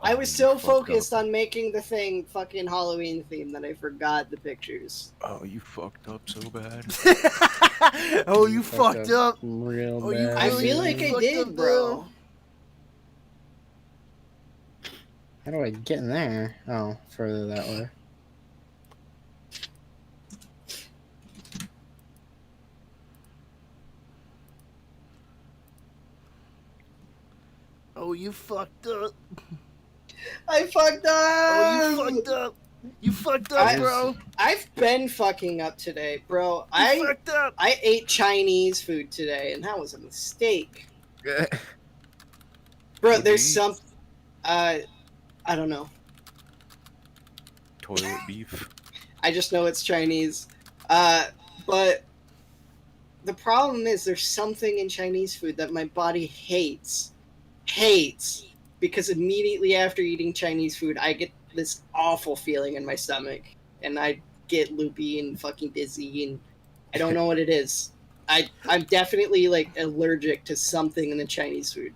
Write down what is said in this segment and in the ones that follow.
I was so focused on making the thing fucking Halloween themed that I forgot the pictures. Oh, you fucked up so bad. Oh, you fucked up. Real Oh, you bad. I really feel like I fucked did, up, bro. How do I get in there? Oh, further that way. Oh, you fucked up. I fucked up! Oh, you fucked up. You fucked up, bro. I've been fucking up today, bro. You fucked up. I ate Chinese food today, and that was a mistake. Bro, there's some... I don't know. Toilet beef. I just know it's Chinese. But the problem is there's something in Chinese food that my body hates. Because immediately after eating Chinese food, I get this awful feeling in my stomach. And I get loopy and fucking dizzy, and I don't know what it is. I'm definitely, like, allergic to something in the Chinese food.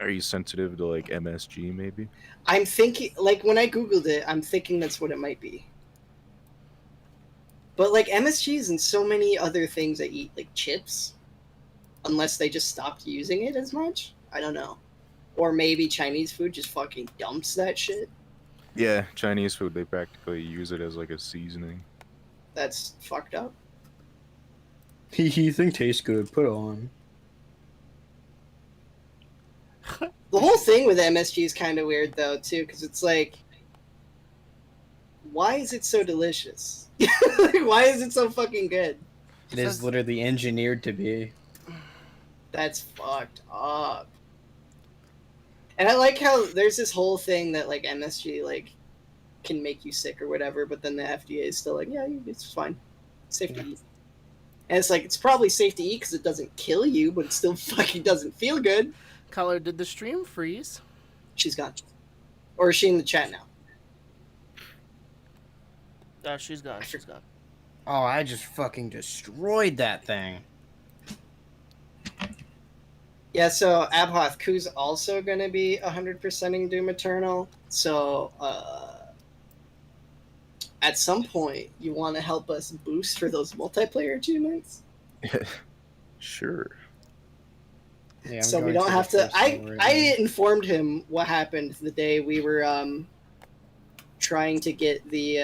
Are you sensitive to, like, MSG, maybe? I'm thinking, like, when I Googled it, I'm thinking that's what it might be. But, like, MSG is in so many other things I eat, like chips. Unless they just stopped using it as much. I don't know. Or maybe Chinese food just fucking dumps that shit. Yeah, Chinese food, they practically use it as, like, a seasoning. That's fucked up. You think tastes good? Put it on. The whole thing with MSG is kind of weird, though, too, because it's like... Why is it so delicious? Why is it so fucking good? It is literally engineered to be. That's fucked up. And I like how there's this whole thing that, like, MSG, like, can make you sick or whatever, but then the FDA is still like, yeah, it's fine. It's safe to eat. And it's like, it's probably safe to eat because it doesn't kill you, but it still fucking doesn't feel good. Color, did the stream freeze? She's gone. Or is she in the chat now? She's gone. She's gone. Oh, I just fucking destroyed that thing. Yeah, so Abhoth, Ku's also going to be 100%ing Doom Eternal. So, at some point, you want to help us boost for those multiplayer achievements? Sure. Yeah, so we don't have to... I informed him what happened the day we were trying to get the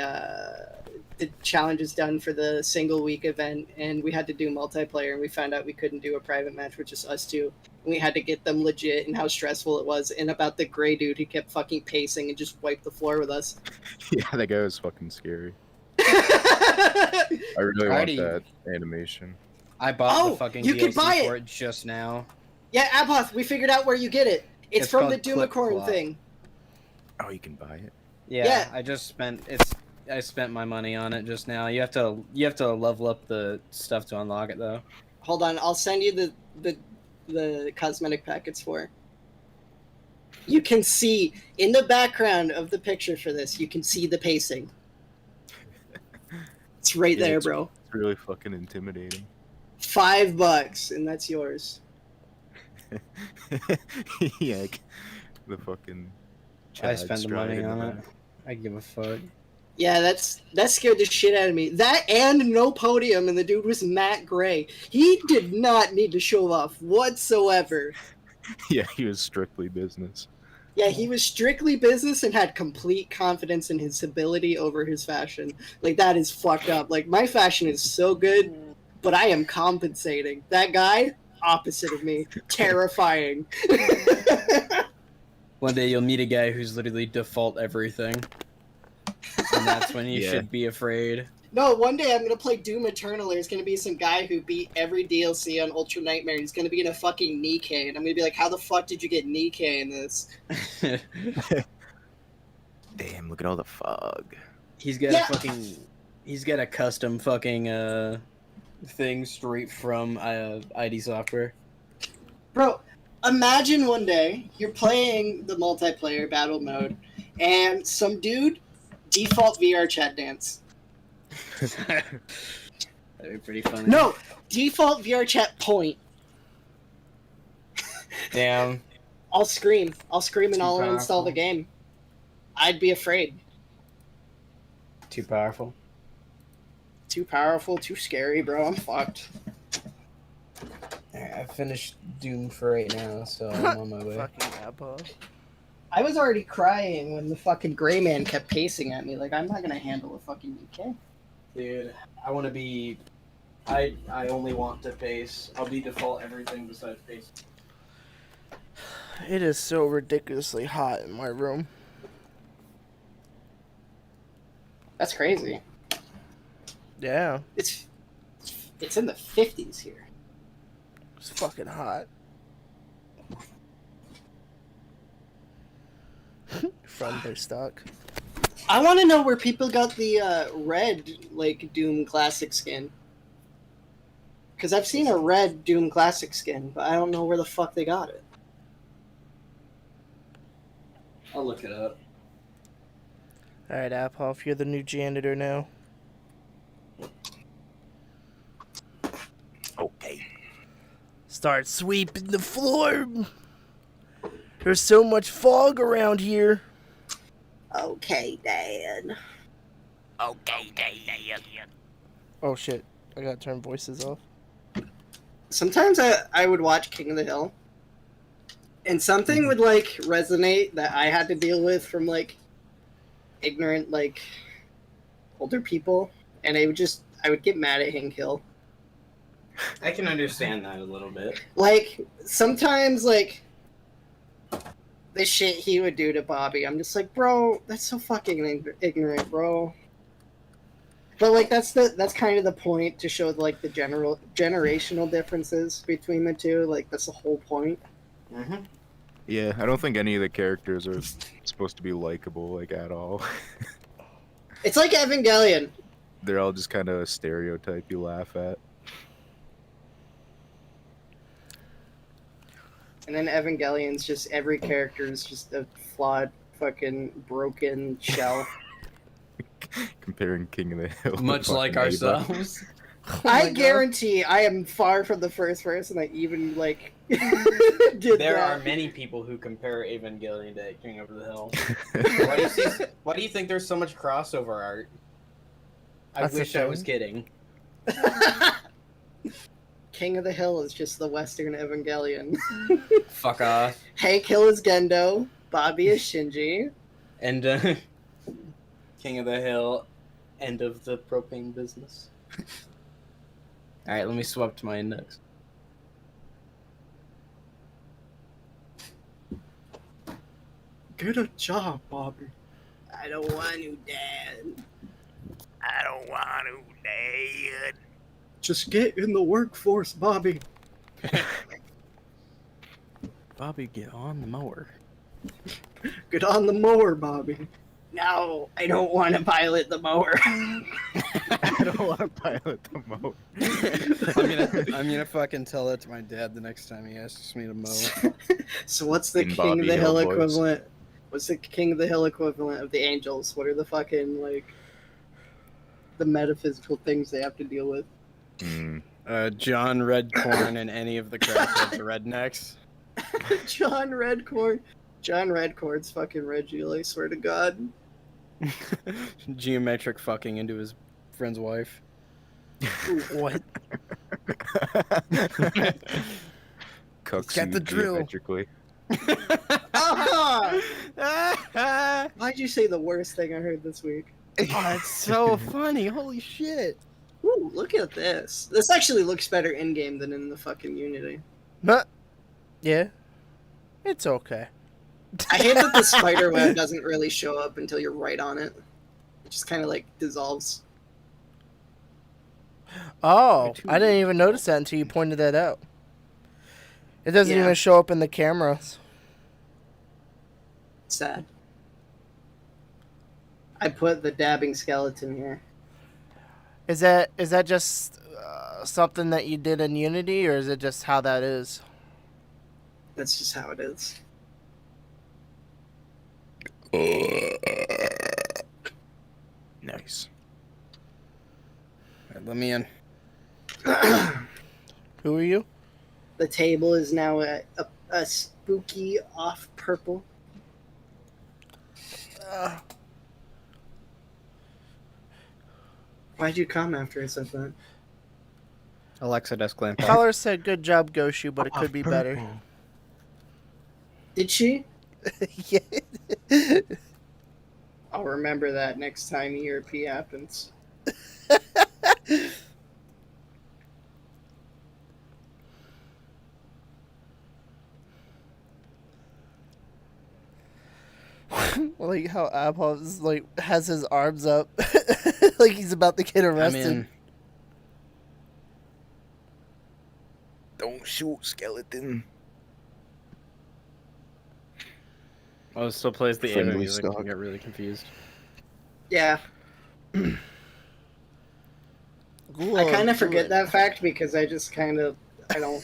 challenges done for the single week event, and we had to do multiplayer, and we found out we couldn't do a private match with just us two. And we had to get them legit, and how stressful it was, and about the gray dude who kept fucking pacing and just wiped the floor with us. Yeah, that guy was fucking scary. I really want that animation. I bought the fucking you DLC can buy for it just now. Yeah, Abhoth, we figured out where you get it. It's from the Doomicorn thing. Oh, you can buy it? Yeah, I just spent I spent my money on it just now. You have to level up the stuff to unlock it though. Hold on, I'll send you the cosmetic packets for it. You can see in the background of the picture for this, you can see the pacing. It's right there, bro. It's really fucking intimidating. $5 and that's yours. Yeah, the fucking I spent the money on it. I give a fuck. Yeah, that scared the shit out of me. That and no podium, and the dude was Matt Gray. He did not need to show off whatsoever. Yeah, he was strictly business. Yeah, he was strictly business and had complete confidence in his ability over his fashion. Like, that is fucked up. Like, my fashion is so good, but I am compensating. That guy, opposite of me. Terrifying. One day you'll meet a guy who's literally default everything. And that's when you should be afraid. No, one day I'm going to play Doom Eternal. There's going to be some guy who beat every DLC on Ultra Nightmare. He's going to be in a fucking Nikkei. And I'm going to be like, how the fuck did you get Nikkei in this? Damn, look at all the fog. He's got a fucking... He's got a custom fucking thing straight from ID Software. Bro, imagine one day you're playing the multiplayer battle mode and some dude default VR chat dance. That'd be pretty funny. No, default VR chat point. Damn. I'll scream and I'll uninstall the game. I'd be afraid. Too powerful. Too powerful, too scary, bro. I'm fucked. Alright, I finished Doom for right now, so I'm on my way. Fucking apple. I was already crying when the fucking gray man kept pacing at me. Like, I'm not gonna handle a fucking UK. Dude, I want to be... I only want to pace. I'll be default everything besides pace. It is so ridiculously hot in my room. That's crazy. Yeah, It's in the 50s here. it's fucking hot. Friendly stock. I want to know where people got the red, like, Doom Classic skin. Because I've seen a red Doom Classic skin, but I don't know where the fuck they got it. I'll look it up. Alright, Aphoff, you're the new janitor now. Okay. Start sweeping the floor. There's so much fog around here. Okay, Dad. Okay, Dad. Oh shit, I gotta turn voices off. Sometimes I would watch King of the Hill, and something would, like, resonate that I had to deal with from, like, ignorant, like, older people, and I would get mad at Hank Hill. I can understand that a little bit. Like, sometimes, like, the shit he would do to Bobby, I'm just like, bro, that's so fucking ignorant, bro. But, like, that's kind of the point, to show, like, the generational differences between the two. Like, that's the whole point. Mm-hmm. Yeah, I don't think any of the characters are supposed to be likable, like, at all. It's like Evangelion. They're all just kind of a stereotype you laugh at. And then Evangelion's just, every character is just a flawed, fucking, broken shell. Comparing King of the Hill. to Much like fucking Ava. ourselves. Oh my I God. guarantee I am far from the first person that even, like, did There that. are many people who compare Evangelion to King of the Hill. Why do you think there's so much crossover art? I That's the wish I was thing. kidding. King of the Hill is just the Western Evangelion. Fuck off. Hank Hill is Gendo. Bobby is Shinji. And King of the Hill, end of the propane business. Alright, let me swap to my index. Get a job, Bobby. I don't want to, Dad. I don't want to, Dad. Just get in the workforce, Bobby. Bobby, get on the mower. Get on the mower, Bobby. No, I don't want to pilot the mower. I don't want to pilot the mower. I'm gonna fucking tell that to my dad the next time he asks me to mow. So what's the In King Bobby of the Hill Hill voice. equivalent? What's the King of the Hill equivalent of the angels? What are the fucking, like, the metaphysical things they have to deal with? John Redcorn and any of the crackheads rednecks. John Redcorn. John Redcorn's fucking Reggie, I swear to God. Geometric fucking into his friend's wife. What? Cooks Get you the drill. geometrically. Ah! Why'd you say the worst thing I heard this week? Oh, that's so funny. Holy shit. Ooh, look at this. This actually looks better in-game than in the fucking Unity. But, yeah. It's okay. I hate that the spider web doesn't really show up until you're right on it. It just kind of, like, dissolves. Oh, I didn't even notice that until you pointed that out. It doesn't Yeah. even show up in the cameras. Sad. I put the dabbing skeleton here. Is that just something that you did in Unity, or is it just how that is? That's just how it is. Nice. Alright, let me in. Who are you? The table is now a spooky off purple. Why'd you come after I said that? Alexa desk lamp. Caller said, "Good job, Goshu, but it could be better." Did she? Yeah. I'll remember that next time ERP happens. Like how Abhoff like has his arms up, like he's about to get arrested. Don't shoot, skeleton. Oh, it still plays the Friendly anime music. stock. I get really confused. Yeah. I kind of forget that fact because I just kind of, I don't,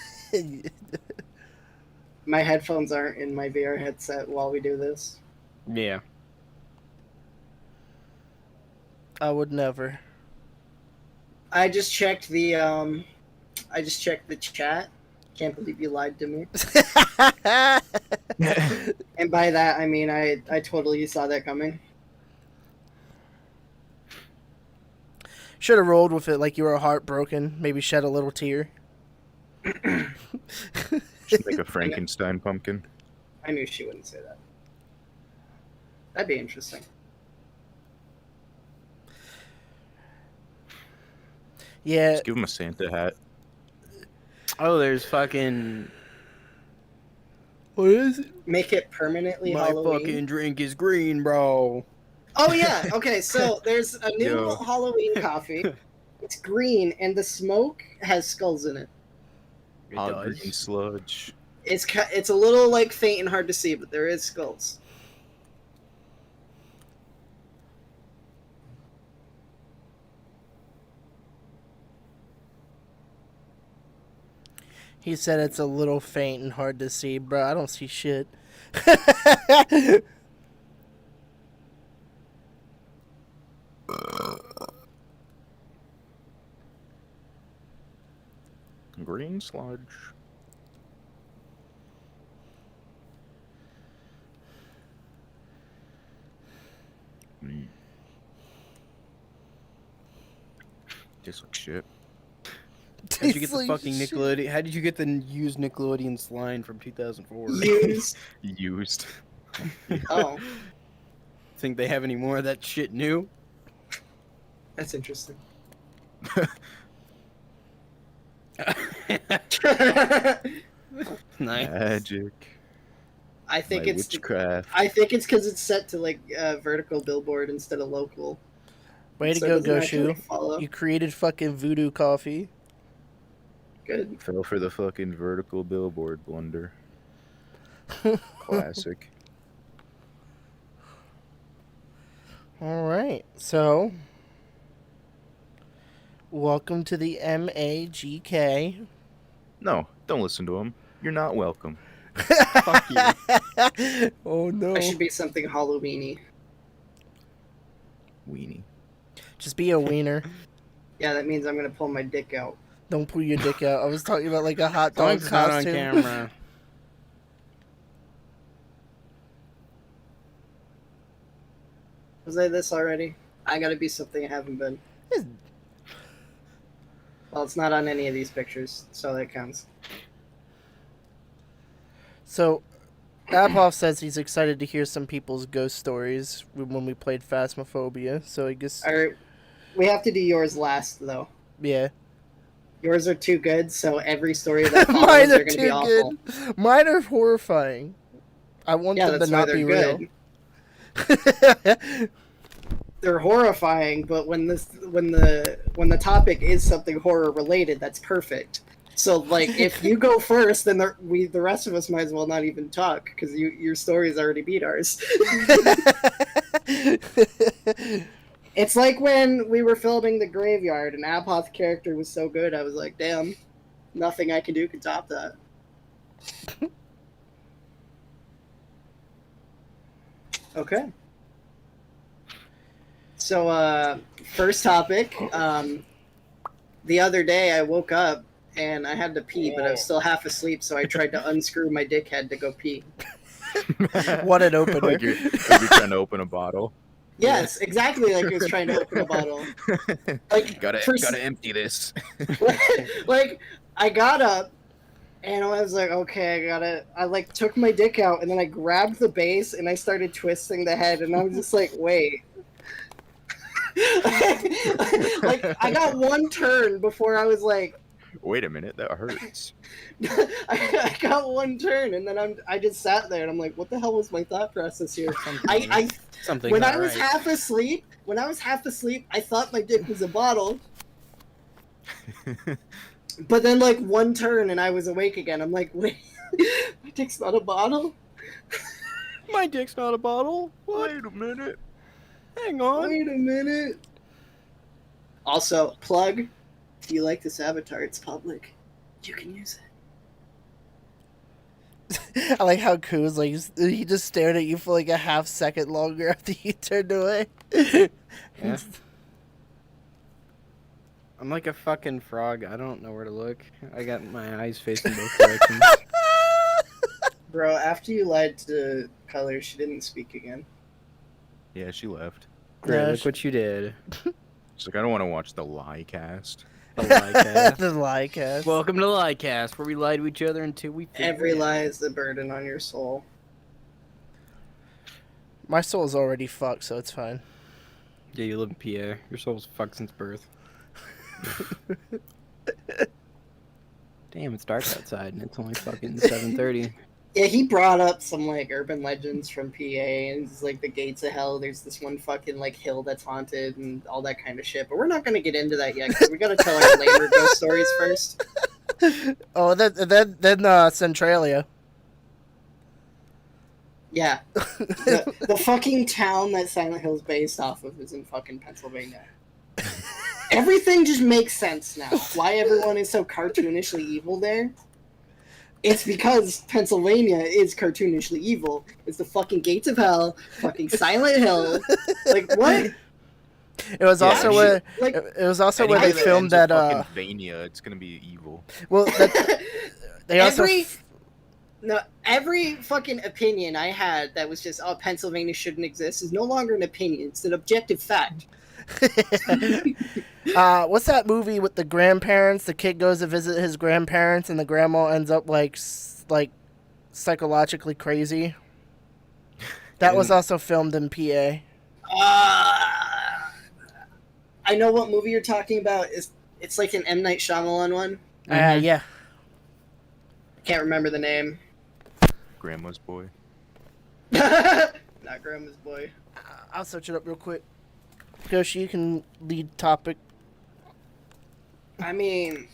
my headphones aren't in my VR headset while we do this. Yeah. I would never. I just checked the chat. Can't believe you lied to me. And by that, I mean, I totally saw that coming. Should have rolled with it like you were heartbroken. Maybe shed a little tear. Should make a Frankenstein pumpkin. I knew she wouldn't say that. That'd be interesting. Yeah. Just give him a Santa hat. Oh, there's fucking. What is it? Make it permanently My Halloween. fucking drink is green, bro. Oh yeah, okay, so there's a new Yo. Halloween coffee. It's green and the smoke has skulls in it. It Hot does. green sludge. It's a little like faint and hard to see, but there is skulls. He said it's a little faint and hard to see, bro. I don't see shit. Green sludge. Tastes like shit. How did you get Tastes the like fucking shit. Nickelodeon? How did you get the used Nickelodeon's line from 2004? Used. Used. Oh, Think they have any more of that shit new? that's interesting. Nice. Magic. I think My it's witchcraft. I think it's because it's set to like vertical billboard instead of local. Way to So go, it doesn't actually Goshu. follow. You created fucking voodoo coffee. Good. Fell for the fucking vertical billboard blunder. Classic. All right, so welcome to the MAGK. No, don't listen to him. You're not welcome. Fuck you. Oh no! I should be something Halloweeny. Weenie. Just be a wiener. Yeah, that means I'm gonna pull my dick out. Don't pull your dick out. I was talking about like a hot As long dog as it's not on costume. camera. Was I this already? I gotta be something I haven't been. Well, it's not on any of these pictures, so that counts. So, Abhoff says he's excited to hear some people's ghost stories when we played Phasmophobia. So I guess, Alright, we have to do yours last, though. yeah. Yours are too good, so every story that follows Mine are are gonna be too awful. good. Mine are horrifying. I want Yeah, them to that's why not they're be good. real. They're horrifying, but when the topic is something horror related, that's perfect. So, like, if you go first, then the rest of us might as well not even talk because your stories already beat ours. It's like when we were filming The Graveyard and Abhoth's character was so good, I was like, damn, nothing I can do can top that. Okay. So, first topic. The other day I woke up and I had to pee, but I was still half asleep, so I tried to unscrew my dickhead to go pee. What an opener. Like you're trying to open a bottle. Yes, exactly like he was trying to open a bottle. Like Gotta empty this. like I got up and I was like, okay, I like took my dick out and then I grabbed the base and I started twisting the head and I was just like, wait. Like I got one turn before I was like, wait a minute, that hurts. I got one turn and then I just sat there and I'm like, what the hell was my thought process here? When I was half asleep, I thought my dick was a bottle. But then like one turn and I was awake again. I'm like, wait, my dick's not a bottle? My dick's not a bottle? What? Wait a minute. Hang on. Wait a minute. Also, plug, if you like this avatar, it's public. You can use it. I like how Koo's like, he just stared at you for like a half second longer after you turned away. Yeah. I'm like a fucking frog. I don't know where to look. I got my eyes facing both directions. Bro, after you lied to Color, she didn't speak again. Yeah, she left. Great, Yeah, look what you did. She's like, I don't want to watch the lie cast. The lie cast. The lie cast. Welcome to the lie cast, where we lie to each other until we figure Every it out. lie is the burden on your soul. My soul's already fucked, so it's fine. Yeah, you live in PA. Your soul's fucked since birth. Damn, it's dark outside and it's only fucking 7:30. Yeah, he brought up some like urban legends from PA, and it's like the gates of hell. There's this one fucking like hill that's haunted and all that kind of shit. But we're not gonna get into that yet because we gotta tell our later ghost stories first. Oh, then Centralia. Yeah, the fucking town that Silent Hill's based off of is in fucking Pennsylvania. Everything just makes sense now. Why everyone is so cartoonishly evil there? It's because Pennsylvania is cartoonishly evil. It's the fucking gates of hell, fucking Silent Hill. Like what? It was also where like it was also where Anything they that filmed ends with that. fucking Vania, it's gonna be evil. Well, they also. every fucking opinion I had that was just Pennsylvania shouldn't exist is no longer an opinion. It's an objective fact. What's that movie with the grandparents? The kid goes to visit his grandparents, and the grandma ends up like psychologically crazy. That was also filmed in PA. I know what movie you're talking about. It's like an M. Night Shyamalan one. Yeah. I can't remember the name. Grandma's boy. Not Grandma's Boy. I'll search it up real quick. Yoshi, you can lead topic. I mean,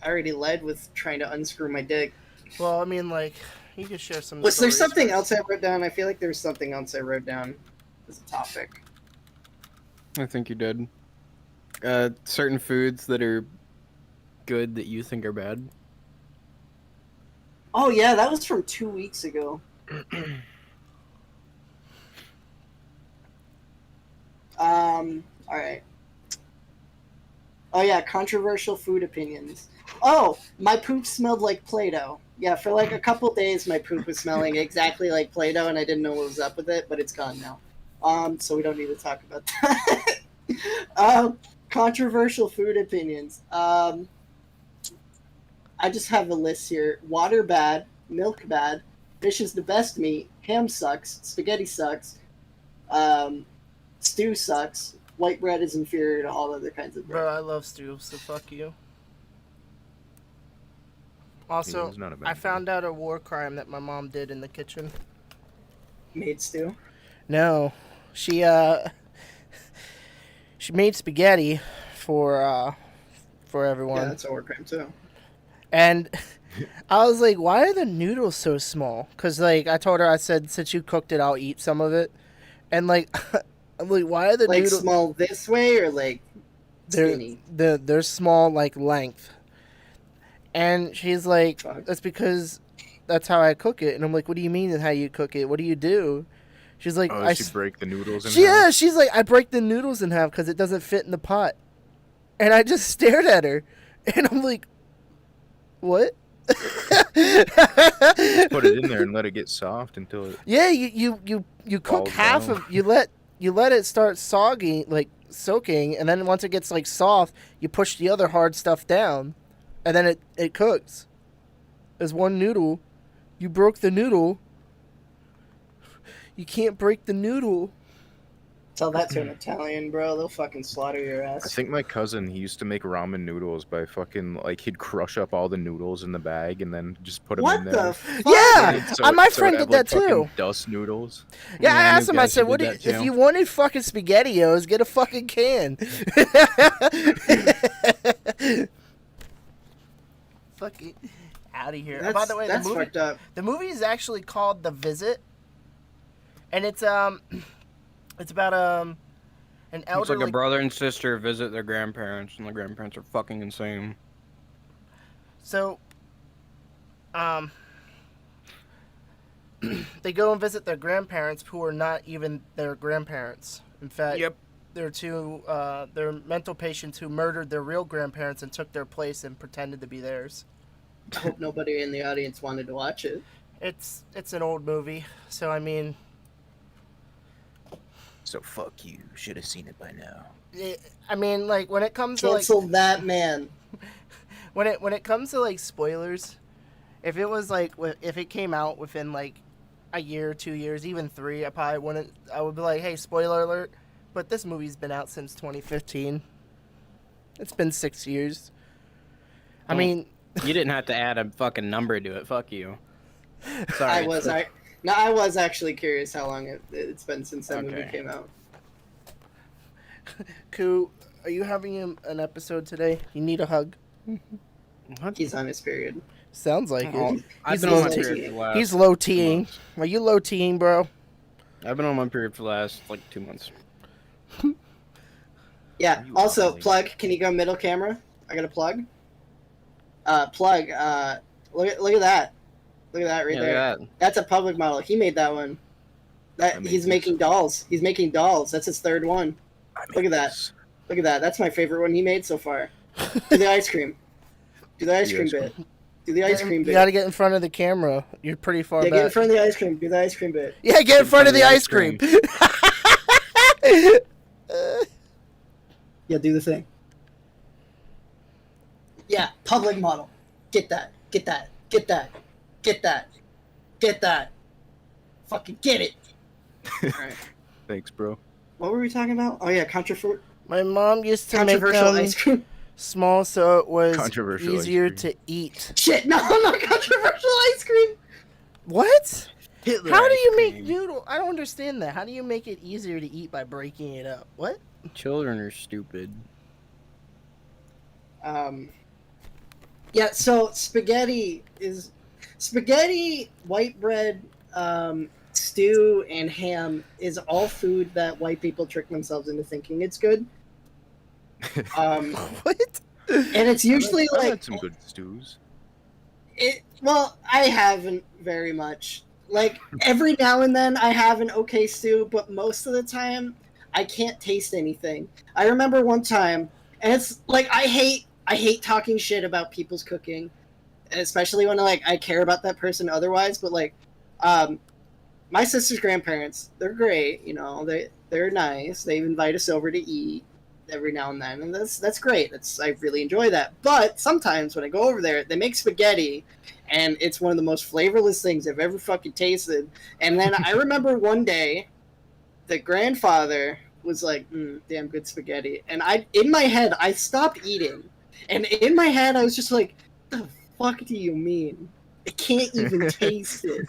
I already led with trying to unscrew my dick. Well, I mean, like, you can share some. Was there stories something first. else I wrote down? I feel like there was something else I wrote down as a topic. I think you did. Certain foods that are good that you think are bad. Oh yeah, that was from 2 weeks ago. Alright. Oh yeah, controversial food opinions. Oh, my poop smelled like Play-Doh. Yeah, for like a couple days my poop was smelling exactly like Play-Doh and I didn't know what was up with it, but it's gone now. So we don't need to talk about that. Controversial food opinions. I just have a list here. Water bad, milk bad, fish is the best meat, ham sucks, spaghetti sucks, stew sucks, white bread is inferior to all other kinds of bread. Bro, I love stew, so fuck you. Also, it's not a bad I found out a war crime that my mom did in the kitchen. Made stew? No, she made spaghetti for everyone. Yeah, that's a war crime too. And I was like, why are the noodles so small? Because, like, I told her, I said, since you cooked it, I'll eat some of it. And, like, I'm like, why are the Like noodles... small this way or like skinny? They're small, like, length. And she's like, Fuck. that's because that's how I cook it. And I'm like, what do you mean how you cook it? What do you do? She's like, Oh, she break the noodles in Yeah, half? she's like, I break the noodles in half because it doesn't fit in the pot. And I just stared at her. And I'm like, what? Put it in there and let it get soft until it. Yeah, you cook Falls half down. of you let it start soggy, like soaking, and then once it gets like soft, you push the other hard stuff down, and then it cooks. As one noodle, you broke the noodle. You can't break the noodle. Tell that to an Italian, bro. They'll fucking slaughter your I ass. think my cousin, he used to make ramen noodles by fucking, like, he'd crush up all the noodles in the bag and then just put them What in the there. fuck? Yeah, my it'd friend have, did that fucking too. Dust noodles. Yeah, I I asked knew him. I guys said, who "What? did If that too. you wanted fucking SpaghettiOs, get a fucking can." Fucking out of here. By the way, that's fucked up. the movie is actually called The Visit, and it's about an It's elderly. like a brother and sister visit their grandparents, and the grandparents are fucking insane. So, they go and visit their grandparents, who are not even their grandparents. In fact, Yep. they're mental patients who murdered their real grandparents and took their place and pretended to be theirs. I hope nobody in the audience wanted to watch it. It's an old movie, so I mean, So fuck you. Should have seen it by now. like when it comes to like Cancel that man. when it comes to like spoilers, if it came out within like a year, 2 years, even 3, I would be like, hey, spoiler alert. But this movie's been out since 2015. It's been 6 years. I Oh. mean, You didn't have to add a fucking number to it. Fuck you. Sorry. I was actually curious how long it's been since that movie Okay. came out. Koo, are you having an episode today? You need a hug? He's on his period. Sounds like Oh, it. I've He's been on my low period T. for the last. He's low teeing. months. Are you low teeing, bro? I've been on my period for the last like 2 months. Yeah. You Also, ugly. plug. Can you go middle camera? I got a plug. Plug. Look at that. Look at that right Yeah, there. look at That's a public model. He made that one. I made He's this. making dolls. He's making dolls. That's his third one. Look at that. This. Look at that. That's my favorite one he made so far. Do the ice cream. Do the ice The cream ice bit. Do the ice cream You bit. gotta get in front of the camera. You're pretty far Yeah, back. get in front of the ice cream. Do the ice cream bit. Yeah, get in front of the ice cream. Yeah, do the thing. Yeah, public model. Get that. Get that. Get that. Get that. Get that. Fucking get it. Alright. Thanks, bro. What were we talking about? Oh yeah, My mom used to make controversial them ice cream. small so it was Controversial ice easier cream. to eat. Shit, no, not controversial ice cream. What? Hitler How do ice you make cream. noodle? I don't understand that. How do you make it easier to eat by breaking it up? What? Children are stupid. Yeah, so spaghetti, white bread, stew, and ham is all food that white people trick themselves into thinking it's good. What? And it's usually I've like had some good stews. Well, I haven't very much. Like every now and then I have an okay stew, but most of the time I can't taste anything. I remember one time, and it's like I hate talking shit about people's cooking, especially when I care about that person otherwise. But like, my sister's grandparents, they're great. You know, they're nice. They invite us over to eat every now and then, and that's great. I really enjoy that. But sometimes when I go over there, they make spaghetti, and it's one of the most flavorless things I've ever fucking tasted. And then I remember one day, the grandfather was like, "Damn good spaghetti," and in my head I stopped eating, and in my head I was just like, "The fuck do you mean? I can't even taste it."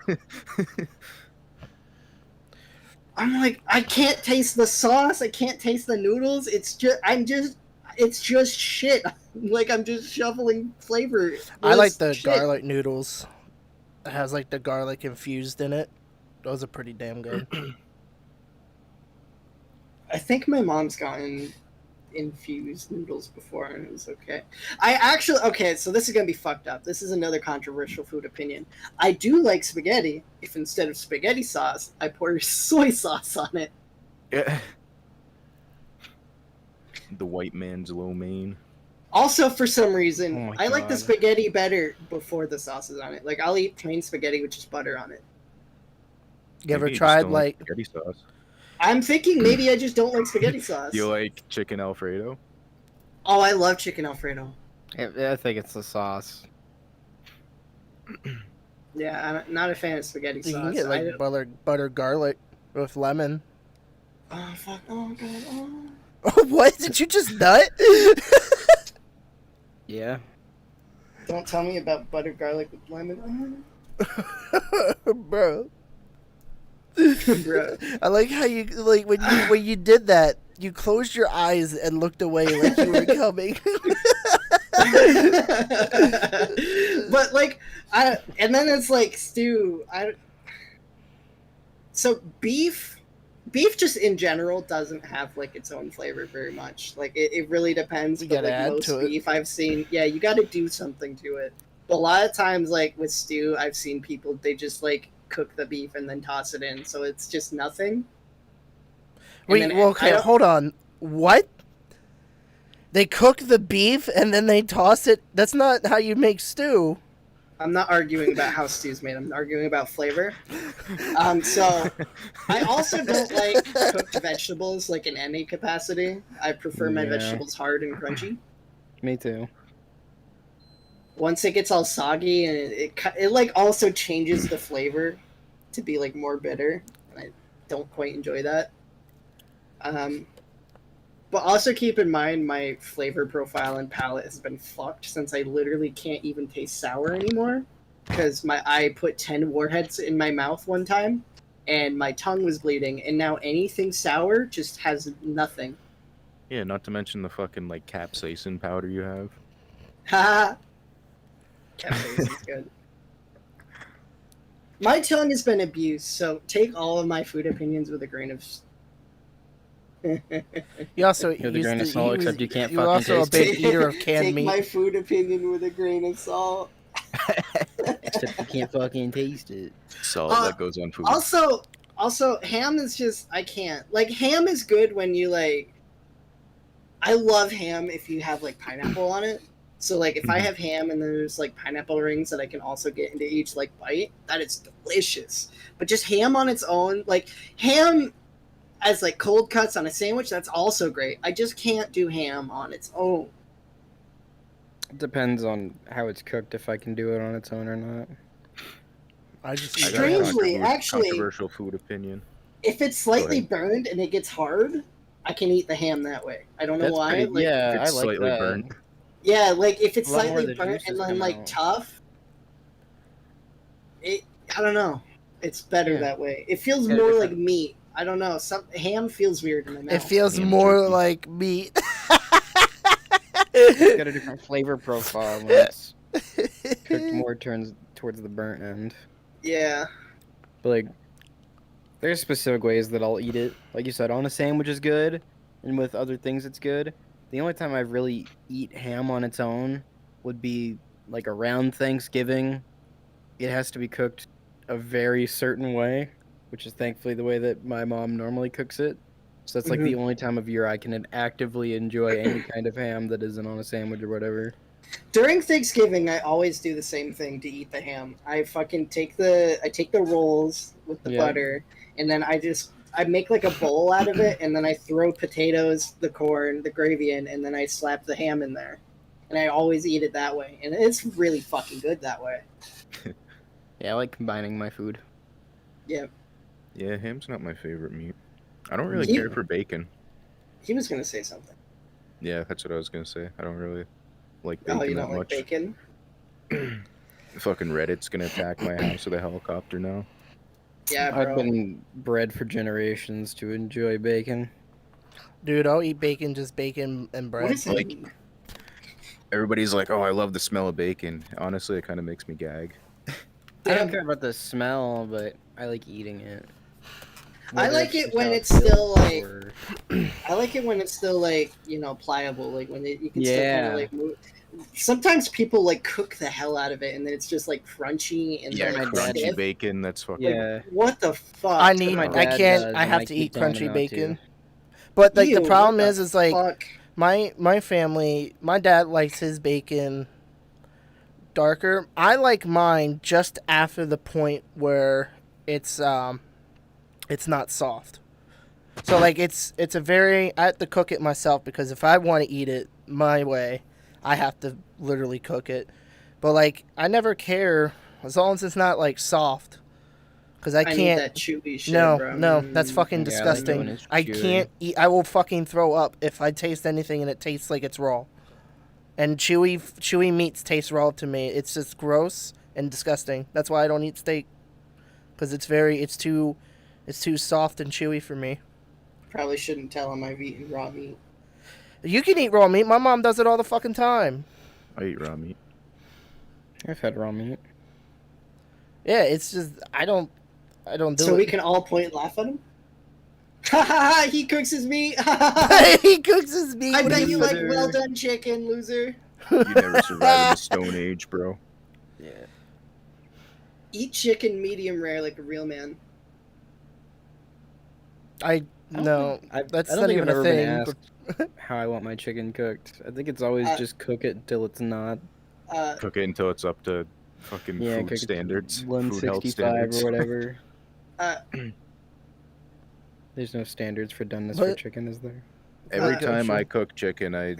I'm like, I can't taste the sauce. I can't taste the noodles. It's just shit. Like I'm just shoveling flavor. I like the Shit. garlic noodles. It has like the garlic infused in it. Those are pretty damn good. I think my mom's gotten infused noodles before, and it was okay. Okay, so this is gonna be fucked up. This is another controversial food opinion. I do like spaghetti if instead of spaghetti sauce, I pour soy sauce on it. Yeah. The white man's lo mein. Also, for some reason, Oh my I like the God. spaghetti better before the sauce is on it. Like, I'll eat plain spaghetti with just butter on it. You ever Maybe just tried don't like? spaghetti sauce? I'm thinking maybe I just don't like spaghetti sauce. Do you like chicken Alfredo? Oh, I love chicken Alfredo. I think it's the sauce. Yeah, I'm not a fan of spaghetti You sauce. can get like butter garlic with lemon. Oh, fuck. Oh, God. Oh. Oh, what? Did you just nut? Yeah. Don't tell me about butter garlic with lemon. Bro. Bro. I like how you like when you did that, you closed your eyes and looked away like you were coming. But like, and then it's like stew. So beef just in general doesn't have like its own flavor very much. Like it really depends. You But gotta like add most to it. beef I've seen, yeah, you got to do something to it. But a lot of times, like with stew, I've seen people they just like cook the beef and then toss it in, so it's just nothing. Wait, then well, okay, hold on. What? They cook the beef and then they toss it? That's not how you make stew. I'm not arguing about how stew's made. I'm arguing about flavor. So I also don't like cooked vegetables like in any capacity. I prefer my Yeah. vegetables hard and crunchy. Me too. Once it gets all soggy and it like also changes the flavor to be like more bitter, and I don't quite enjoy that. But also keep in mind my flavor profile and palate has been fucked since I literally can't even taste sour anymore because I put 10 warheads in my mouth one time and my tongue was bleeding, and now anything sour just has nothing. Yeah, not to mention the fucking like capsaicin powder you have. Ha! Capsaicin's good. My tongue has been abused, so take all of my food opinions with a grain of. You also You're the used grain of to- salt, he was- except you can't You're fucking also a taste big eater of canned take meat. my food opinion with a grain of salt. Except you can't fucking taste it. Salt that goes on food. Also, ham is just I can't. Like ham is good when you like. I love ham if you have like pineapple on it. So like if I have ham and there's like pineapple rings that I can also get into each like bite, that is delicious. But just ham on its own, like ham as like cold cuts on a sandwich, that's also great. I just can't do ham on its own. It depends on how it's cooked, if I can do it on its own or not. I just I got a Strangely, actually, controversial food opinion. if it's slightly ahead. burned and it gets hard, I can eat the ham that way. I don't know That's why. pretty, Like, yeah, If it's I like slightly that. burnt. Yeah, like if it's A lot more of slightly the burnt juices and then come like out. tough, I don't know. It's better Yeah. that way. It feels Yeah, more different. like meat. I don't know. Some ham feels weird in my mouth. It feels Ham more jerky. like meat. It's got a different flavor profile when it's cooked more towards the burnt end. Yeah. But like, there's specific ways that I'll eat it. Like you said, on a sandwich is good, and with other things it's good. The only time I really eat ham on its own would be like around Thanksgiving. It has to be cooked a very certain way, which is thankfully the way that my mom normally cooks it. So that's like the only time of year I can actively enjoy any kind of ham that isn't on a sandwich or whatever. During Thanksgiving, I always do the same thing to eat the ham. I fucking take the rolls with the Yeah. butter, and then I make like a bowl out of it, and then I throw potatoes, the corn, the gravy in, and then I slap the ham in there. And I always eat it that way, and it's really fucking good that way. Yeah, I like combining my food. Yeah, Yeah, ham's not my favorite meat. I don't really Yeah. care for bacon. he was gonna say something. Yeah, that's what I was gonna say. I don't really like Oh, bacon you that don't like much. bacon? Fucking Reddit's gonna attack my house with a helicopter now. Yeah, I've bro. been bred for generations to enjoy bacon. Dude, I'll eat bacon, just bacon and bread. What is Like- it? Everybody's like, "Oh, I love the smell of bacon." Honestly, it kind of makes me gag. I don't Damn. care about the smell, but I like eating it. I Whether like it just when how it's feels still, like- or- I like it when it's still like pliable, like when you can still kind Yeah. of like move. Sometimes people like cook the hell out of it, and then it's just like crunchy and Yeah, my like dad- crunchy stiff. bacon. That's fucking. Yeah. What the fuck? I need. my I dad can't. does, I and have I to keep eat telling him crunchy not bacon. to. But like the Ew, problem what is like fuck? My family, my dad likes his bacon darker. I like mine just after the point where it's not soft. So like it's a very, I have to cook it myself because if I want to eat it my way, I have to literally cook it. But like I never care as long as it's not like soft. Because I can't. need that chewy shit, no, bro. no, that's fucking Yeah, disgusting. when it's I chewy. can't eat. I will fucking throw up if I taste anything and it tastes like it's raw. And chewy meats taste raw to me. It's just gross and disgusting. That's why I don't eat steak. Because it's too soft and chewy for me. Probably shouldn't tell him I've eaten raw meat. You can eat raw meat. My mom does it all the fucking time. I eat raw meat. I've had raw meat. Yeah, it's just I don't do So it. we can all point and laugh at him? Ha ha ha! He cooks his meat! He cooks his meat. I What do bet you like better? well done chicken, loser. You never survived the Stone Age, bro. Yeah. Eat chicken medium rare like a real man. No, I that's don't not think even I've a ever thing. been asked how I want my chicken cooked. I think it's always just cook it till it's not. Cook it until it's up to fucking Yeah, food cook it standards. Food health 165 standards. or whatever. Uh, There's no standards for doneness for But- chicken, is there? Every Uh, time sure. I cook chicken, I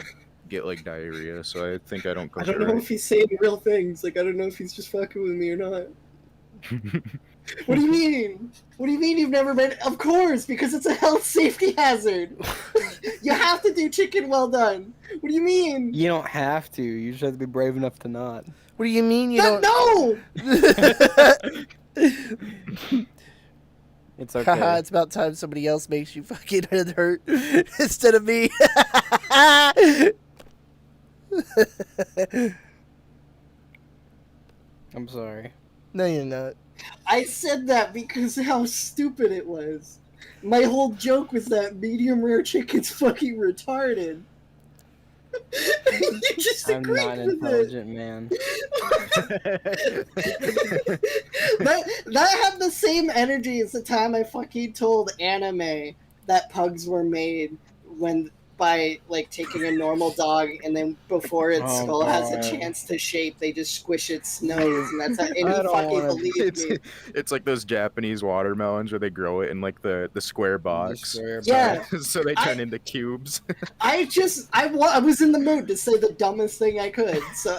get like diarrhea, so I think I don't cook I don't it know right. if he's saying real things. Like, I don't know if he's just fucking with me or not. What do you mean? What do you mean you've never been? Of course, because it's a health safety hazard. You have to do chicken well done. What do you mean? You don't have to. You just have to be brave enough to not. What do you mean you don't? No! It's Haha, okay. it's about time somebody else makes you fucking hurt instead of me. I'm sorry. No, you're not. I said that because of how stupid it was. My whole joke was that medium rare chicken's fucking retarded. You just I'm agreed not an with intelligent man. that had the same energy as the time I fucking told Anime that pugs were made by like taking a normal dog and then before its Oh, skull has a God. chance to shape, they just squish its nose, and that's how. And he I don't fucking wanna- believed me. It's like those Japanese watermelons where they grow it in like the square box. Yeah. So they turn into cubes. I was in the mood to say the dumbest thing I could, so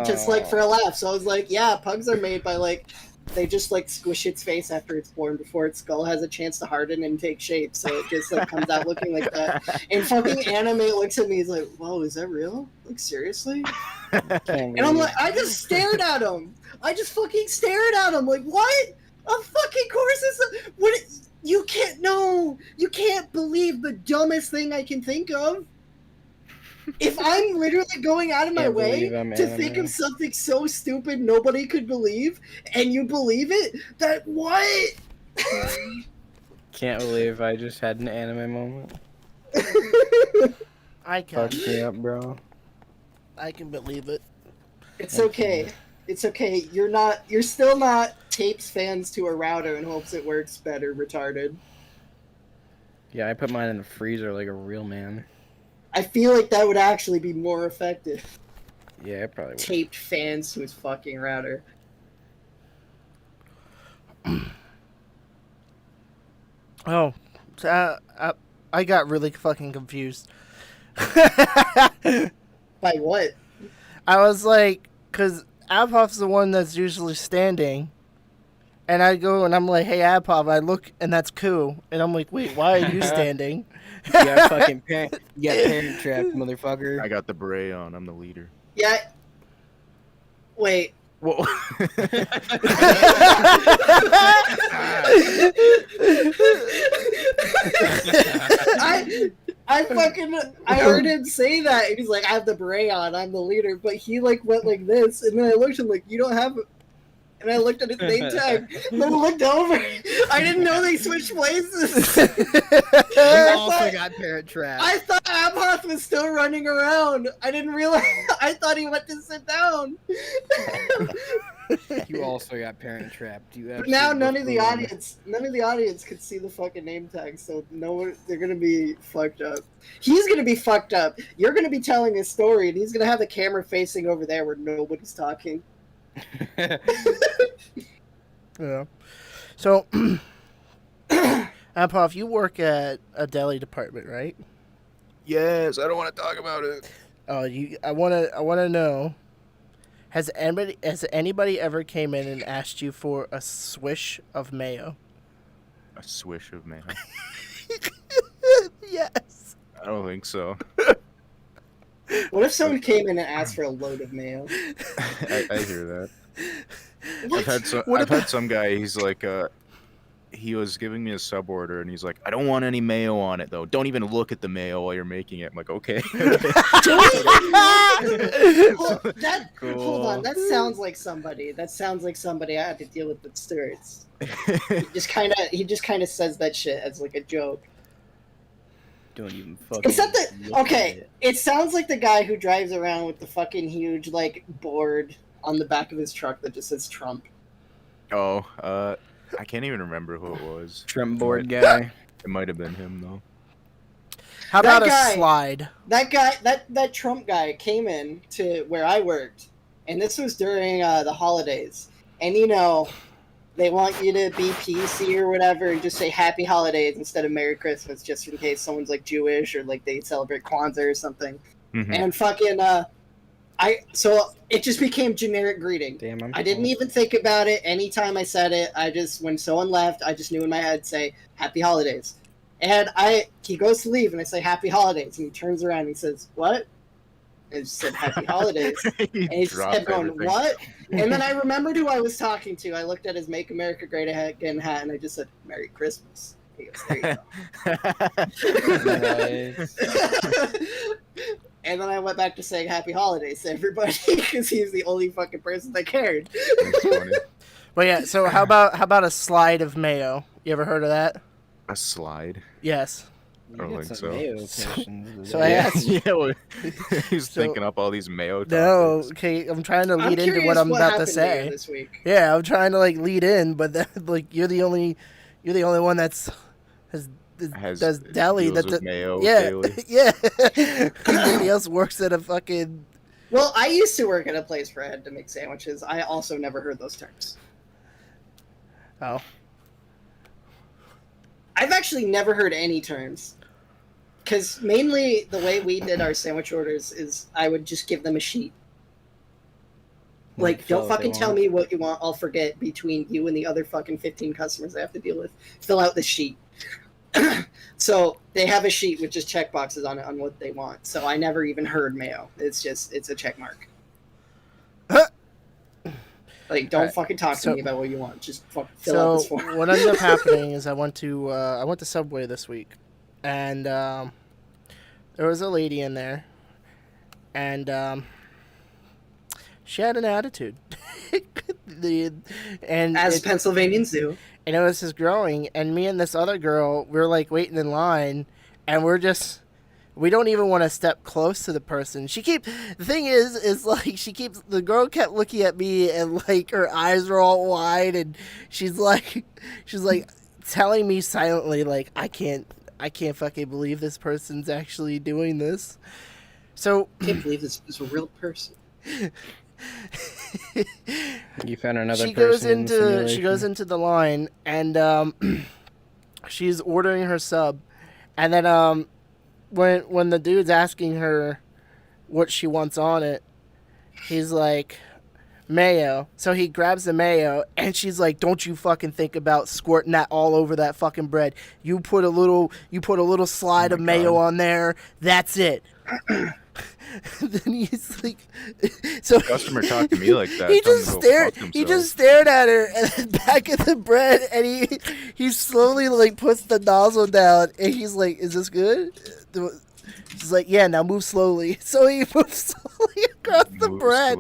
just like for a laugh. So I was like, yeah, pugs are made by like they just like squish its face after it's born before its skull has a chance to harden and take shape, so it just like comes out looking like that. And fucking Anime looks at me, he's like, "Whoa, is that real? Like seriously?" And I'm like, I just stared at him. I just fucking stared at him, like, what? Of fucking course it's what? You can't believe the dumbest thing I can think of. If I'm literally going out of my Can't way believe I'm to anime. think of something so stupid nobody could believe, and you believe it, that what? Can't believe I just had an anime moment. I can. Fuck me up, bro. I can believe it. It's okay. It's okay. You're still not tapes fans to a router in hopes it works better, retarded. Yeah, I put mine in the freezer like a real man. I feel like that would actually be more effective. Yeah, it probably would. Taped fans to his fucking router. Oh, so, I got really fucking confused. By what? I was like, because Abhoff's the one that's usually standing. And I go and I'm like, hey, Abhoff, I look and that's Ku. And I'm like, wait, why are you standing? You got fucking parent. You got parent trapped, motherfucker. I got the beret on. I'm the leader. Yeah. Wait. Whoa. I heard him say that, and he's like, I have the beret on, I'm the leader, but he like went like this, and then I looked at him like, you don't have, and I looked at his name tag, and then I looked over, I didn't know they switched places. I also got Parent Trap. I thought Abhoth was still running around. I didn't realize. I thought he went to sit down. You also got Parent Trap. But now none of the audience could see the fucking name tag, so no one, they're gonna be fucked up. He's gonna be fucked up. You're gonna be telling a story, and he's gonna have the camera facing over there where nobody's talking. Yeah. So, Abhoff, you work at a deli department, right? Yes, I don't want to talk about it. Oh, I wanna know. Has anybody ever came in and asked you for a swish of mayo? A swish of mayo? Yes. I don't think so. What if someone came in and asked for a load of mayo? I hear that. What? I've had some guy. He's like, he was giving me a sub order, and he's like, I don't want any mayo on it though. Don't even look at the mayo while you're making it. I'm like, okay. Cool. Hold on, that sounds like somebody. That sounds like somebody I had to deal with stewards. He just kind of says that shit as like a joke. Don't even fucking. Is that okay? It sounds like the guy who drives around with the fucking huge like board on the back of his truck that just says Trump. Oh, I can't even remember who it was. Trump board guy. It might have been him though. How about a slide? That guy, that Trump guy came in to where I worked, and this was during the holidays. And you know, they want you to be PC or whatever and just say Happy Holidays instead of Merry Christmas, just in case someone's like Jewish or like they celebrate Kwanzaa or something. Mm-hmm. And fucking, so it just became generic greeting. Damn, I didn't even think about it. Anytime I said it, when someone left, I just knew in my head, say Happy Holidays. And he goes to leave, and I say Happy Holidays, and he turns around and he says, what? And just said Happy Holidays. And he just kept going, everything. What? And then I remembered who I was talking to. I looked at his Make America Great Again hat, and I just said, Merry Christmas. He goes, there you go. Nice. And then I went back to saying Happy Holidays to everybody, because he's the only fucking person that cared. That's funny. But yeah, so how about a slide of mayo? You ever heard of that? A slide? Yes. I don't think so. So I asked. Yeah, well, he's thinking up all these mayo topics. No, okay, I'm trying to lead into what I'm about to say. This week. Yeah, I'm trying to like lead in, but then, like you're the only one does deli deals that with mayo yeah daily. yeah. Everybody else works at a fucking. Well, I used to work at a place where I had to make sandwiches. I also never heard those terms. Oh. I've actually never heard any terms. Because mainly the way we did our sandwich orders is I would just give them a sheet. Like, don't fucking tell me what you want. I'll forget between you and the other fucking 15 customers I have to deal with. Fill out the sheet. So they have a sheet with just check boxes on it on what they want. So I never even heard mayo. It's a check mark. Like, don't fucking talk to me about what you want. Just fucking fill out this form. What ended up happening is I went to Subway this week, and there was a lady in there, and she had an attitude. As Pennsylvanians do. And it was just growing, and me and this other girl, we were like waiting in line, and we don't even want to step close to the person. The thing is like the girl kept looking at me, and like her eyes were all wide, and she's like telling me silently like I can't fucking believe this person's actually doing this. So I can't believe this is a real person. You found another she person. She goes into the line, and she's ordering her sub, and then when the dude's asking her what she wants on it, he's like, mayo. So he grabs the mayo, and she's like, don't you fucking think about squirting that all over that fucking bread. You put a little slide of mayo on there. That's it. Then he's like, so Customer talked to me like that. He just stared at her at the back of the bread, and he slowly like puts the nozzle down, and he's like, "Is this good?" She's like, "Yeah, now move slowly." So he moves slowly across the bread.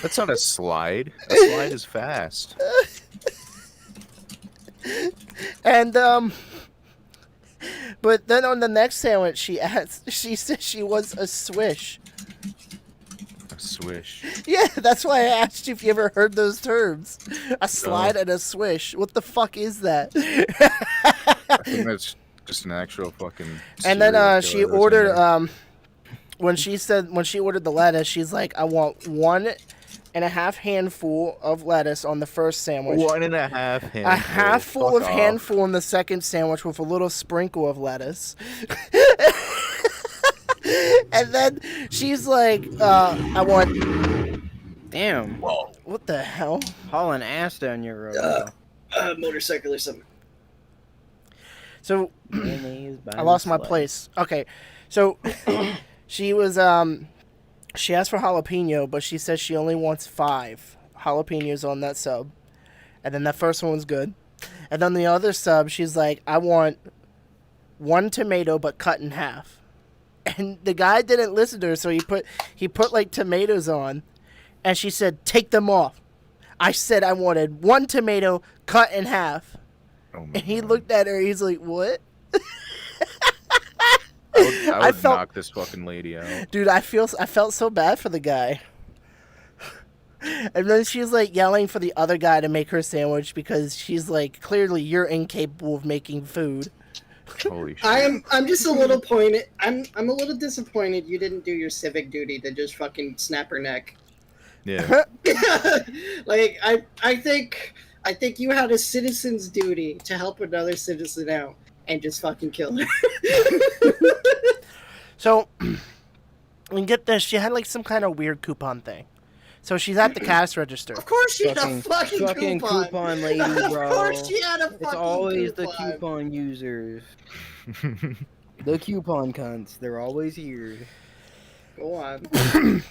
That's not a slide. A slide is fast. And But then on the next sandwich, she said she wants a swish. A swish. Yeah, that's why I asked you if you ever heard those terms. A slide and a swish. What the fuck is that? I think that's just an actual fucking. And then serial she killer or ordered something. when she ordered the lettuce, she's like, I want 1.5 handful of lettuce on the first sandwich. 1.5 handful. A half full Fuck of off. handful on the second sandwich with a little sprinkle of lettuce. And then she's like, I want. Damn. What the hell? Hauling ass down your road. Motorcycle or something. So Mayonnaise by I lost the my sled. place. Okay, so she was she asked for jalapeno, but she says she only wants 5 jalapenos on that sub, and then that first one was good, and then the other sub she's like, I want 1 tomato but cut in half, and the guy didn't listen to her, so he put like tomatoes on, and she said take them off. I said I wanted 1 tomato cut in half. Oh my And he God. looked at her. He's like, "What?" I would felt- knock this fucking lady out. Dude, I felt so bad for the guy. And then she's like yelling for the other guy to make her sandwich because she's like, clearly you're incapable of making food. Holy shit. I'm just a little pointed. I'm a little disappointed you didn't do your civic duty to just fucking snap her neck. Yeah. Like I think you had a citizen's duty to help another citizen out and just fucking kill her. So, and get this, she had like some kind of weird coupon thing. So she's at the cash register. Of course she had a Fucking coupon lady, bro. Of course she had a fucking It's always the coupon. coupon users. The coupon cunts. They're always here. Go on.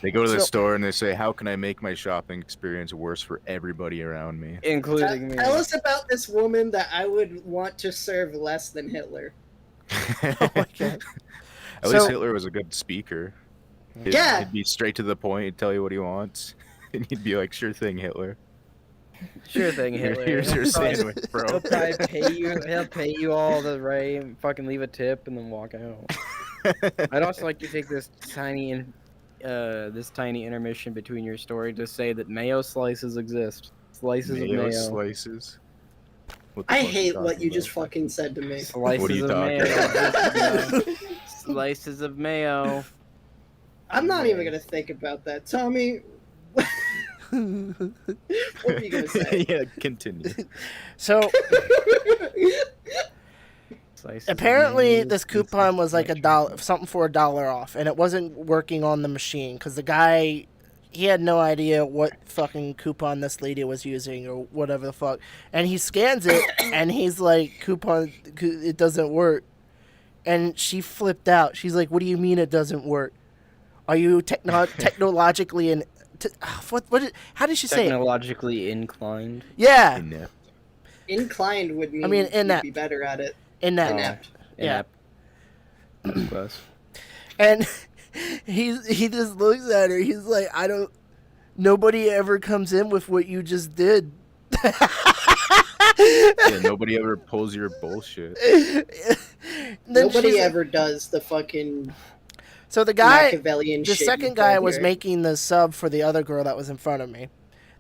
They go to the So- store and they say, how can I make my shopping experience worse for everybody around me? Including me. Tell us about this woman that I would want to serve less than Hitler. Okay. At least So- Hitler was a good speaker. Yeah. He'd be straight to the point. He'd tell you what he wants. And he'd be like, sure thing, Hitler. Sure thing, Hitler. Here's your He'll probably- sandwich, bro. He'll probably pay you. He'll pay you all the right. Fucking leave a tip and then walk out. I'd also like to take this tiny intermission between your story to say that mayo slices exist. Slices of mayo. Slices. What the I fuck hate what talking you just about? fucking said to me. Slices What are you of talking mayo. Slices of mayo. I'm not even gonna think about that. Tommy, what were you gonna say? Yeah, continue. So Slices of apparently mayo. this coupon was like $1, something for $1 off, and it wasn't working on the machine because the guy, he had no idea what fucking coupon this lady was using or whatever the fuck, and he scans it and he's like, it doesn't work, and she flipped out. She's like, what do you mean it doesn't work? Are you technologically and how did she say it? Technologically inclined. Yeah, Inept. Inclined would mean, I mean, you'd inept. be better at it. inept. Inept. Yeah. Inept. Class. And he just looks at her. He's like, nobody ever comes in with what you just did. Yeah, nobody ever pulls your bullshit. Then Nobody she's- ever does the fucking So the guy, Machiavellian the shit second you guy pulled was here. making the sub for the other girl that was in front of me.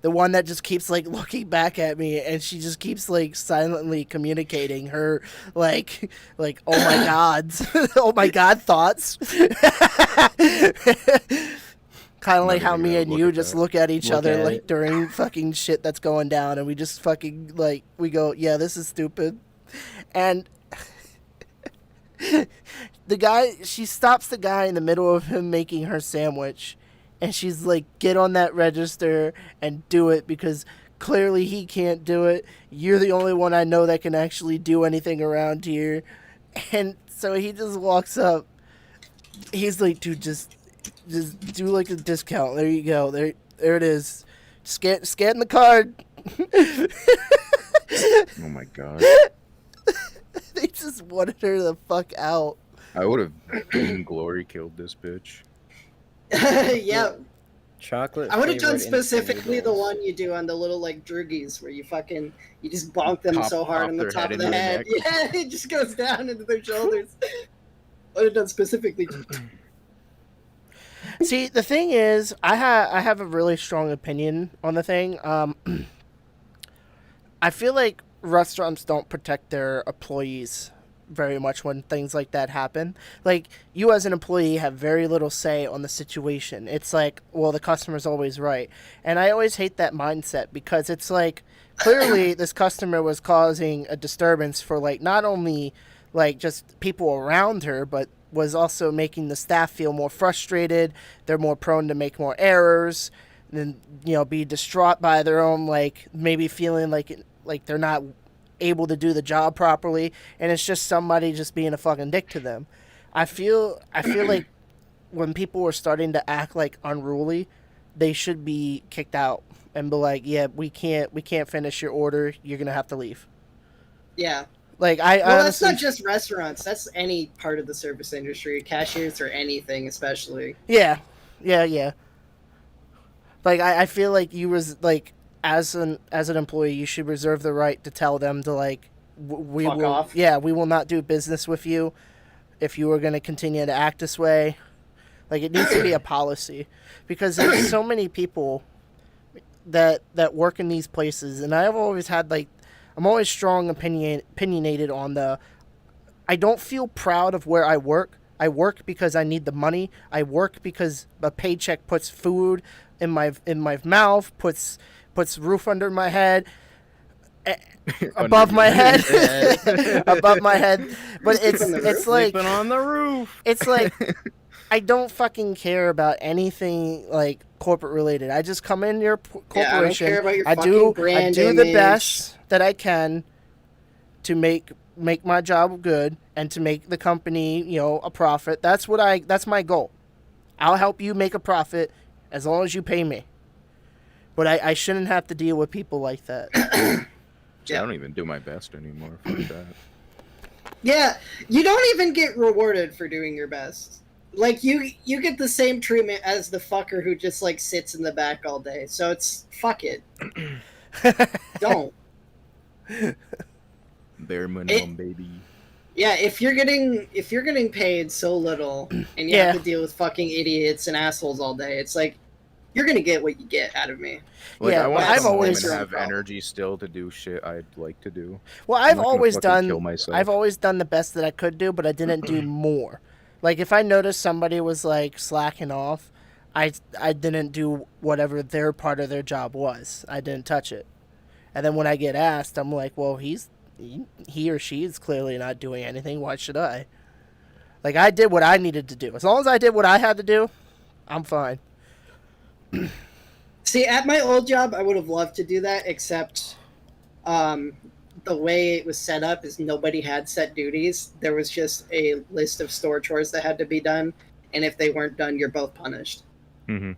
The one that just keeps like looking back at me, and she just keeps like silently communicating her like oh my god, oh my god thoughts. Kind of like how even me gonna and look you at just that. look at each Look other at like it. during fucking shit that's going down, and we just fucking like we go, yeah, this is stupid, and. The guy, she stops the guy in the middle of him making her sandwich, and she's like, get on that register and do it because clearly he can't do it. You're the only one I know that can actually do anything around here. And so he just walks up. He's like, dude, just do like a discount. There you go. There it is. Scan the card. Oh my god. They just wanted her the fuck out. I would have glory killed this bitch. Yeah. Chocolate. I would have done flavored instant specifically the noodles. one you do on the little like droogies where you just bonk them so hard Pop on the their top head of the into their head. neck. Yeah, it just goes down into their shoulders. I would have done specifically. See, the thing is, I have a really strong opinion on the thing. I feel like restaurants don't protect their employees very much when things like that happen. Like, you as an employee have very little say on the situation. It's like, well, the customer's always right. And I always hate that mindset because it's like, clearly this customer was causing a disturbance for, like, not only, like, just people around her, but was also making the staff feel more frustrated. They're more prone to make more errors, and, you know, be distraught by their own, like, maybe feeling like they're not able to do the job properly, and it's just somebody just being a fucking dick to them. I feel like when people are starting to act like unruly, they should be kicked out and be like, yeah, we can't finish your order. You're gonna have to leave. Yeah. Like, I Well, honestly, that's not just restaurants. That's any part of the service industry, cashiers or anything, especially. yeah. Like, I feel like you was like, as an employee, you should reserve the right to tell them to, like, we Fuck will, off. yeah, we will not do business with you if you are going to continue to act this way. Like, it needs to be a policy, because there's so many people that work in these places, and I've always had, like, I'm always opinionated on the, I don't feel proud of where I work. I work because I need the money. I work because a paycheck puts food in my mouth, puts roof under my head, above my head, above my head. But it's like, Sleeping on the roof. it's like, I don't fucking care about anything like corporate related. I just come in your corporation. Yeah, I don't care about your I fucking do brand the image. best that I can to make my job good and to make the company, you know, a profit. That's my goal. I'll help you make a profit as long as you pay me. But I shouldn't have to deal with people like that. I don't even do my best anymore. Fuck that. Yeah, you don't even get rewarded for doing your best. Like, you get the same treatment as the fucker who just, like, sits in the back all day. So it's, fuck it. Don't. Bare minimum, baby. Yeah, if you're getting paid so little and you have to deal with fucking idiots and assholes all day, it's like, you're gonna get what you get out of me. Like, Yeah, I want I've to come home always- and have energy still to do shit I'd like to do. Well, I'm I've not gonna always fucking kill done myself. the best that I could do, but I didn't do more. Like, if I noticed somebody was, like, slacking off, I didn't do whatever their part of their job was. I didn't touch it. And then when I get asked, I'm like, well, he or she is clearly not doing anything. Why should I? Like, I did what I needed to do. As long as I did what I had to do, I'm fine. See, at my old job, I would have loved to do that, except the way it was set up is nobody had set duties. There was just a list of store chores that had to be done, and if they weren't done, you're both punished. Mm-hmm.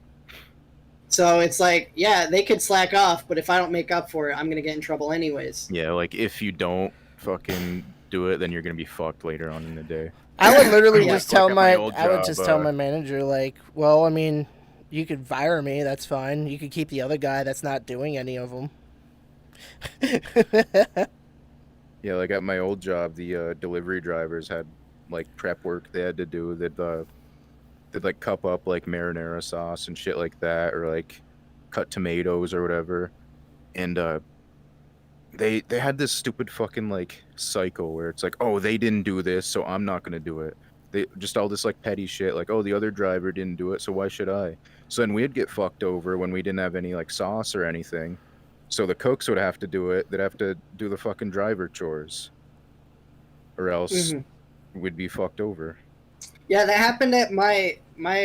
So it's like, yeah, they could slack off, but if I don't make up for it, I'm going to get in trouble anyways. Yeah, like, if you don't fucking do it, then you're gonna be fucked later on in the day. I would literally Yeah, just like tell at my my old I would job, just tell my manager, like, well, I mean, you could fire me, that's fine. You could keep the other guy that's not doing any of them. Yeah, like at my old job, the delivery drivers had like prep work they had to do. They'd like cup up like marinara sauce and shit like that, or like cut tomatoes or whatever. And they had this stupid fucking like cycle where it's like, oh, they didn't do this, so I'm not gonna do it. They just all this like petty shit, like, oh, the other driver didn't do it, so why should I? So then we'd get fucked over when we didn't have any like sauce or anything. So the cooks would have to do it. They'd have to do the fucking driver chores, or else we'd be fucked over. Yeah, that happened at my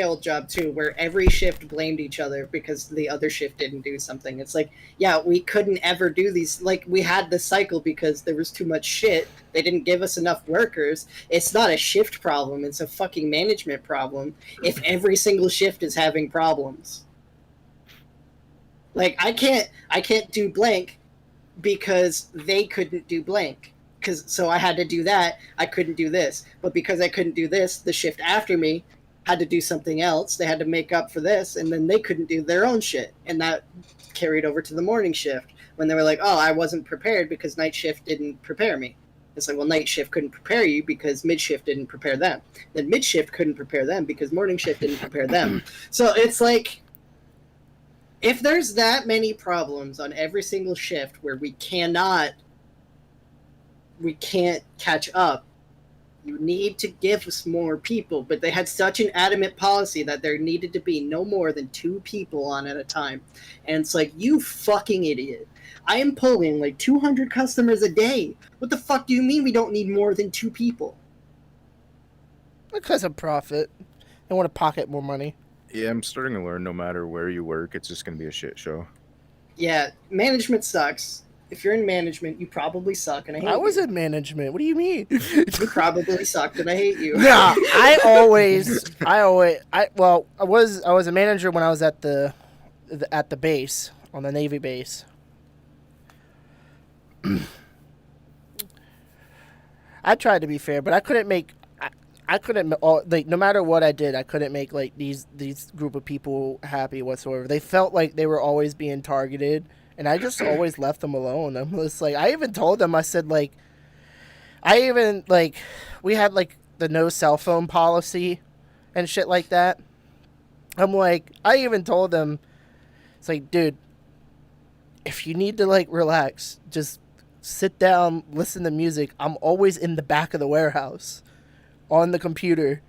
old job too, where every shift blamed each other because the other shift didn't do something. It's like, yeah, we couldn't ever do these. Like, we had the cycle because there was too much shit. They didn't give us enough workers. It's not a shift problem. It's a fucking management problem if every single shift is having problems. Like, I can't do blank because they couldn't do blank. So I had to do that. I couldn't do this. But because I couldn't do this, the shift after me had to do something else. They had to make up for this, and then they couldn't do their own shit. And that carried over to the morning shift when they were like, oh, I wasn't prepared because night shift didn't prepare me. It's like, well, night shift couldn't prepare you because mid shift didn't prepare them. Then mid shift couldn't prepare them because morning shift didn't prepare them. So it's like, if there's that many problems on every single shift where we can't catch up, you need to give us more people. But they had such an adamant policy that there needed to be no more than 2 people on at a time. And it's like, you fucking idiot. I am pulling like 200 customers a day. What the fuck do you mean we don't need more than 2 people? Because of profit. They want to pocket more money. Yeah, I'm starting to learn no matter where you work, it's just going to be a shit show. Yeah, management sucks. If you're in management, you probably suck, and I hate you. I was in management. What do you mean? You probably sucked, and I hate you. Nah, I was a manager when I was at the base, on the Navy base. I tried to be fair, but I couldn't make no matter what I did, I couldn't make like these group of people happy whatsoever. They felt like they were always being targeted, and I just always left them alone. I'm just like, I even told them, I said like, we had like the no cell phone policy and shit like that. I'm like, I even told them, it's like, dude, if you need to like relax, just sit down, listen to music. I'm always in the back of the warehouse on the computer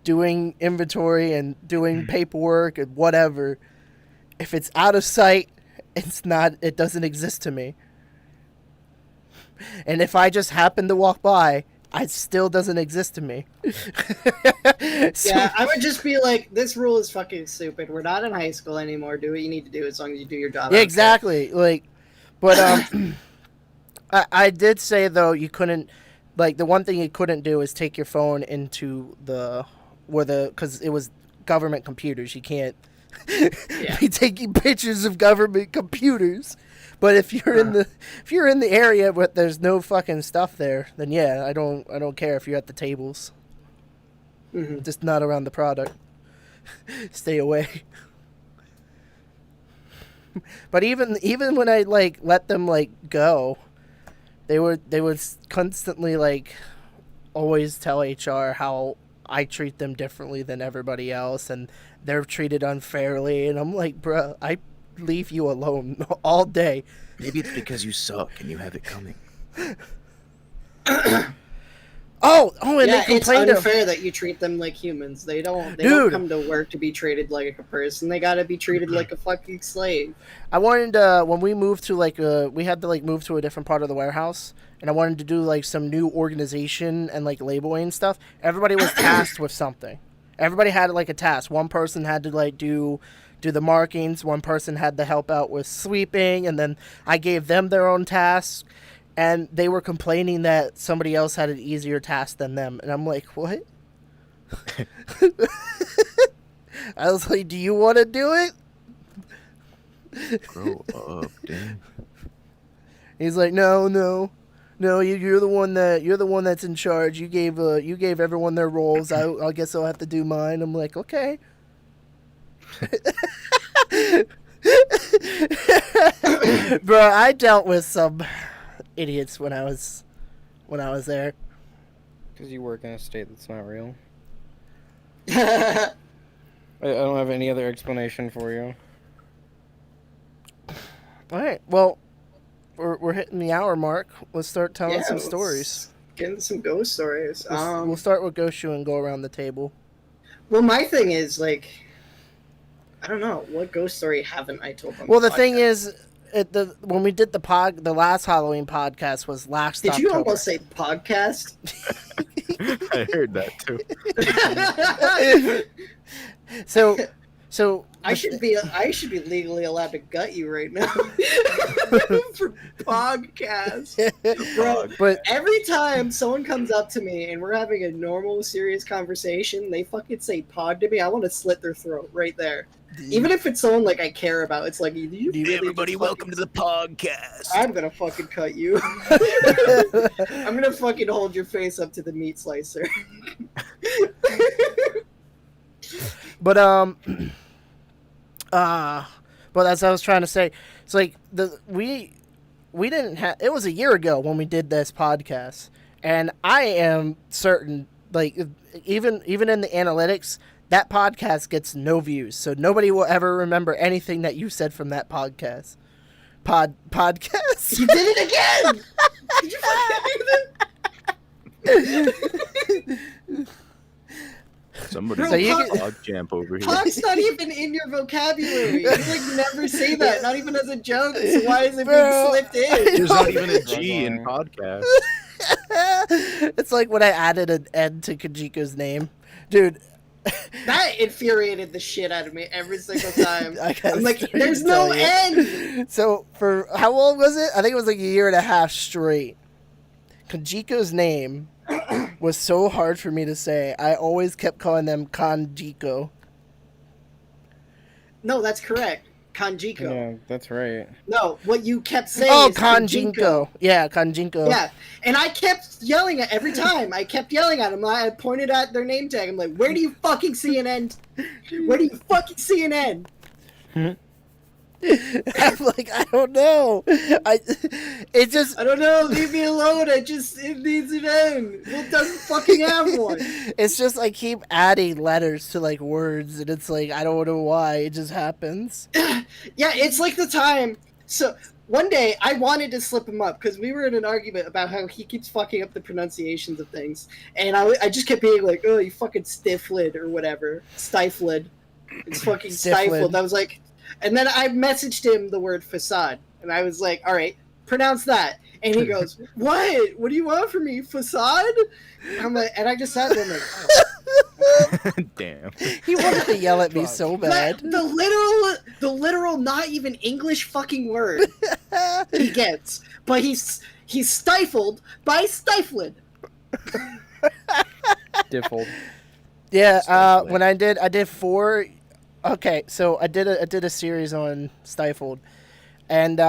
doing inventory and doing paperwork and whatever. If it's out of sight, it doesn't exist to me. And if I just happen to walk by, it still doesn't exist to me. Yeah, I would just be like, this rule is fucking stupid. We're not in high school anymore. Do what you need to do as long as you do your job. Yeah, exactly. Like, but I did say though, you couldn't, like, the one thing you couldn't do is take your phone into because it was government computers. You can't be taking pictures of government computers. But if you're in the area but there's no fucking stuff there, then yeah, I don't care if you're at the tables. Mm-hmm. Just not around the product. Stay away. But even when I like let them like go, they would constantly like always tell HR how I treat them differently than everybody else and they're treated unfairly, and I'm like, bruh, I leave you alone all day. Maybe it's because you suck and you have it coming. And yeah, it's unfair that you treat them like humans. They don't come to work to be treated like a person. They gotta be treated like a fucking slave. I wanted when we moved to we had to like move to a different part of the warehouse, and I wanted to do like some new organization and like labeling stuff. Everybody was tasked with something. Everybody had like a task. One person had to like do the markings. One person had to help out with sweeping, and then I gave them their own tasks. And they were complaining that somebody else had an easier task than them. And I'm like, what? I was like, do you want to do it? Grow up, damn. He's like, no, you're the one that's in charge. You gave everyone their roles. I guess I'll have to do mine. I'm like, okay. Bro, I dealt with some idiots when I was there. Because you work in a state that's not real. I don't have any other explanation for you. All right. Well, we're hitting the hour mark. Let's start telling some stories. Get into some ghost stories. We'll start with Goshu and go around the table. Well, my thing is like, I don't know, what ghost story haven't I told them? Well, the thing is, when we did the last Halloween podcast was last October. Did you almost say podcast? I heard that too. So I should be legally allowed to gut you right now for podcast, bro. But every time someone comes up to me and we're having a normal, serious conversation, they fucking say "pod" to me. I want to slit their throat right there. Even if it's someone like I care about, it's like, everybody, welcome to the podcast. I'm gonna fucking cut you. I'm gonna fucking hold your face up to the meat slicer. But but as I was trying to say, it's like we didn't have. It was a year ago when we did this podcast, and I am certain, like even in the analytics, that podcast gets no views, so nobody will ever remember anything that you said from that podcast. Podcast. You did it again. Did you fucking do that? Somebody Bro, So you Pog- can- dog champ over here. Talk's not even in your vocabulary. You like never say that, not even as a joke. So why is it Bro, being slipped in? There's not even a G in podcast. It's like when I added an N to Kajiko's name, dude. That infuriated the shit out of me every single time. I gotta I'm like, straight there's tell no you. N. So for how long was it? I think it was like a year and a half straight. Kajiko's name was so hard for me to say. I always kept calling them Kanjiko. No, that's correct. Kanjiko. Yeah, that's right. No, what you kept saying Oh, is Kanjinko. Kanjinko. Yeah, Kanjinko. Yeah, and I kept yelling at every time. I kept yelling at them. I pointed at their name tag. I'm like, where do you fucking see an N? Where do you fucking see an N? I'm like, I don't know. It just I don't know. Leave me alone. It needs an N. It doesn't fucking have one. it's just I keep adding letters to like words, and it's like I don't know why. It just happens. Yeah, it's like the time. So one day I wanted to slip him up because we were in an argument about how he keeps fucking up the pronunciations of things, and I just kept being like, "Oh, you fucking stifflid or whatever, stifled." It's fucking stifled. I was like, and then I messaged him the word facade, and I was like, "All right, pronounce that." And he goes, "What? What do you want from me, facade?" I'm like, and I just sat there like, oh. Damn. He wanted to yell at me so bad. The literal, not even English fucking word he gets, but he's stifled by stifled. Diffled. Yeah, Stifled. when I did 4. Okay, so I did a series on Stifled, and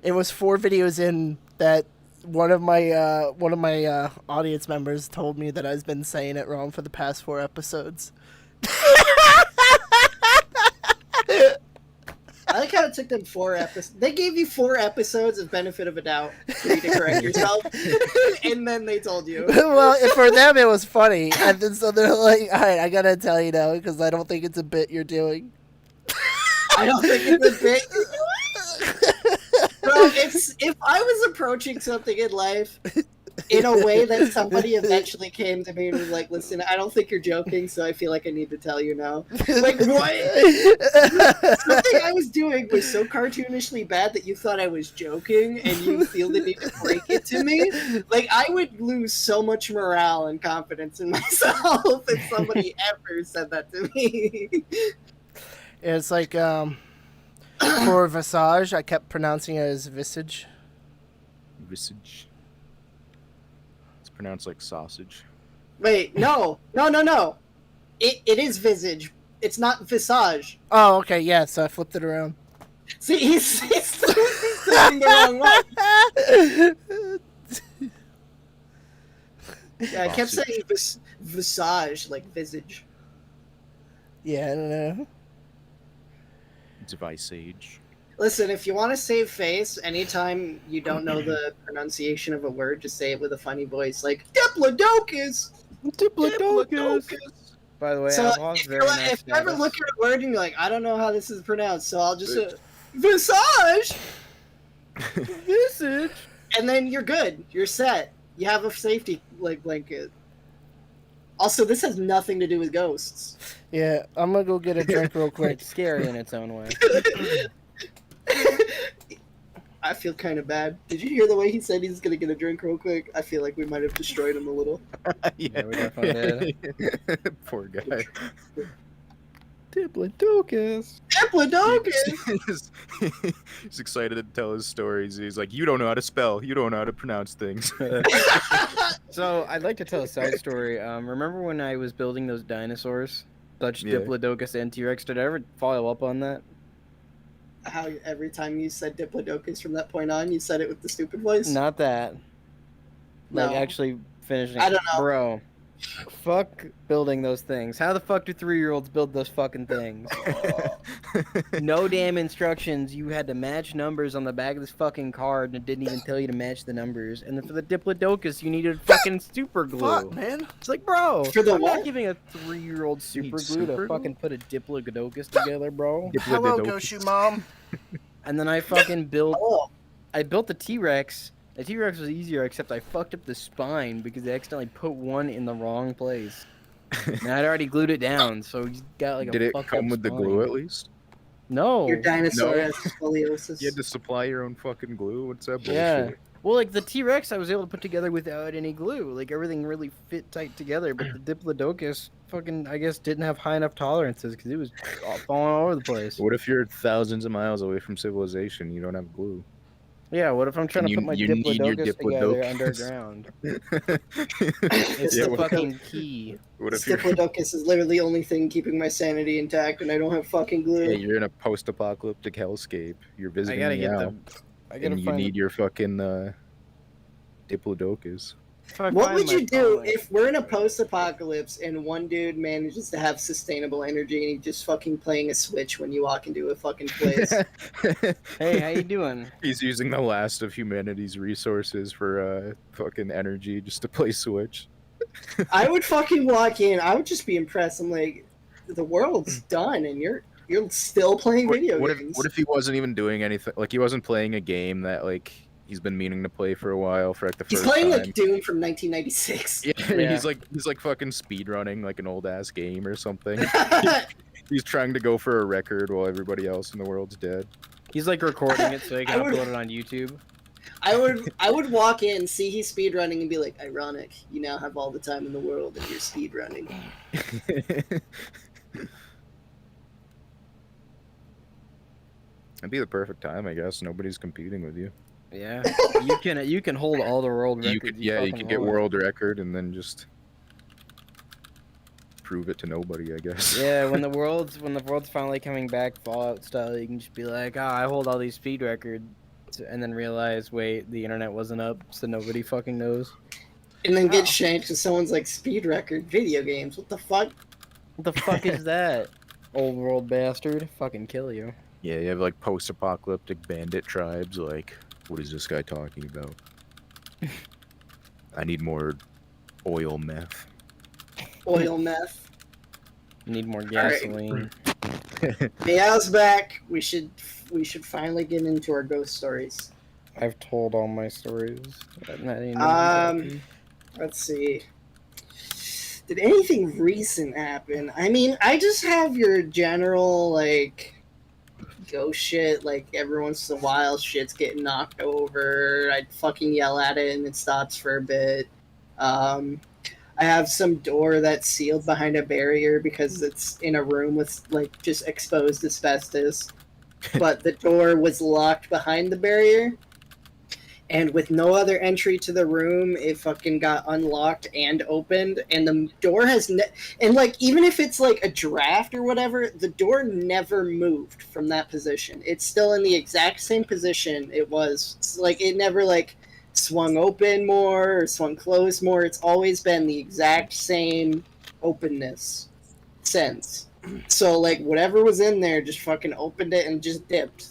it was 4 videos in that one of my audience members told me that I've been saying it wrong for the past 4 episodes. I like how it took them 4 episodes. They gave you 4 episodes of benefit of a doubt for you to correct yourself, and then they told you. Well, for them it was funny, and then so they're like, "All right, I gotta tell you now because I don't think it's a bit you're doing." I don't think it's a bit. Bro, if I was approaching something in life in a way that somebody eventually came to me and was like, "Listen, I don't think you're joking, so I feel like I need to tell you now." Like, what? Something I was doing was so cartoonishly bad that you thought I was joking and you feel the need to break it to me. Like, I would lose so much morale and confidence in myself if somebody ever said that to me. It's like for visage, I kept pronouncing it as visage. Visage. It's pronounced like sausage. Wait, no. It is visage. It's not visage. Oh, okay, yeah. So I flipped it around. See, he's saying the wrong one. Yeah, I kept saying visage, like visage. Yeah, I don't know. It's visage. Listen, if you want to save face, anytime you don't know the pronunciation of a word, just say it with a funny voice, like Diplodocus. By the way, So I lost very nice if you ever status. look at a word and you're like, I don't know how this is pronounced, so I'll just visage, Visage. and then you're good. You're set. You have a safety blanket. Also, this has nothing to do with ghosts. Yeah, I'm gonna go get a drink real quick. It's scary in its own way. I feel kind of bad. Did you hear the way he said he's gonna get a drink real quick? I feel like we might have destroyed him a little. Yeah, we definitely did. Poor guy. Diplodocus. Diplodocus! He's excited to tell his stories. He's like, you don't know how to spell. You don't know how to pronounce things. So I'd like to tell a side story. Remember when I was building those dinosaurs, such Yeah. Diplodocus and T-Rex? Did I ever follow up on that? How every time you said Diplodocus from that point on, you said it with the stupid voice? Not that. Like No. actually finishing. I don't know. Bro, Fuck building those things. How the fuck do 3-year-olds build those fucking things? No damn instructions. You had to match numbers on the back of this fucking card, and it didn't even tell you to match the numbers. And then for the Diplodocus, you needed fucking super glue. Fuck, man. It's like, bro, For the I'm what? not giving a 3-year-old super glue super to glue? fucking put a Diplodocus together, bro. Hello, Diplodocus. Goshu Mom. And then I fucking built. Oh, I built the T-Rex. The T-Rex was easier, except I fucked up the spine because I accidentally put one in the wrong place. And I'd already glued it down, so you got like a Did it fucked come up with the spine. glue at least? No. your dinosaur No. has scoliosis. You had to supply your own fucking glue? What's that bullshit? Yeah. Well, like the T-Rex, I was able to put together without any glue. Like everything really fit tight together. But the Diplodocus, fucking, I guess, didn't have high enough tolerances because it was all falling all over the place. What if you're thousands of miles away from civilization? You don't have glue. Yeah. What if I'm trying And to put my you need your Diplodocus together Diplodocus. underground? It's It's Yeah, the what- fucking key. What if you're, Diplodocus is literally the only thing keeping my sanity intact, and I don't have fucking glue. yeah, you're in a post-apocalyptic hellscape? You're I visiting gotta me get out, the. I gotta and you find need your fucking Diplodocus. if I What find would my you do phone, if we're in a post-apocalypse and one dude manages to have sustainable energy and he's just fucking playing a Switch when you walk into a fucking place? Hey, how you doing? He's using the last of humanity's resources for fucking energy just to play Switch. I would fucking walk in. I would just be impressed. I'm like, the world's done, and you're still playing video games. What if he wasn't even doing anything? Like he wasn't playing a game that like he's been meaning to play for a while for like the He's first playing time. like Doom from 1996. Yeah, Yeah. he's like fucking speed running like an old ass game or something. He's trying to go for a record while everybody else in the world's dead. He's like recording it so he can I would- upload it on YouTube. I would walk in, see he's speedrunning, and be like, ironic. You now have all the time in the world, and you're speedrunning. It'd be the perfect time, I guess. Nobody's competing with you. Yeah, you can hold all the world records. You could, yeah, you fucking could get want. world record and then just prove it to nobody, I guess. Yeah, when the world's finally coming back Fallout style, you can just be like, I hold all these speed records, and then realize, wait, the internet wasn't up, so nobody fucking knows. And then get Oh. shanked to someone's like speed record video games. What the fuck? What the fuck is that? Old world bastard, fucking kill you. Yeah, you have like post-apocalyptic bandit tribes. Like, what is this guy talking about? I need more oil meth. Oil meth. You need more right. gasoline. Meow's back. We should finally get into our ghost stories. I've told all my stories. Let's see. Did anything recent happen? I mean, I just have your general like ghost shit. Like every once in a while, shit's getting knocked over. I'd fucking yell at it and it stops for a bit. I have some door that's sealed behind a barrier because it's in a room with like just exposed asbestos. But the door was locked behind the barrier. And with no other entry to the room, it fucking got unlocked and opened. And the door has and like even if it's like a draft or whatever, the door never moved from that position. It's still in the exact same position it was. It's like it never like swung open more or swung closed more. It's always been the exact same openness since. So like whatever was in there just fucking opened it and just dipped.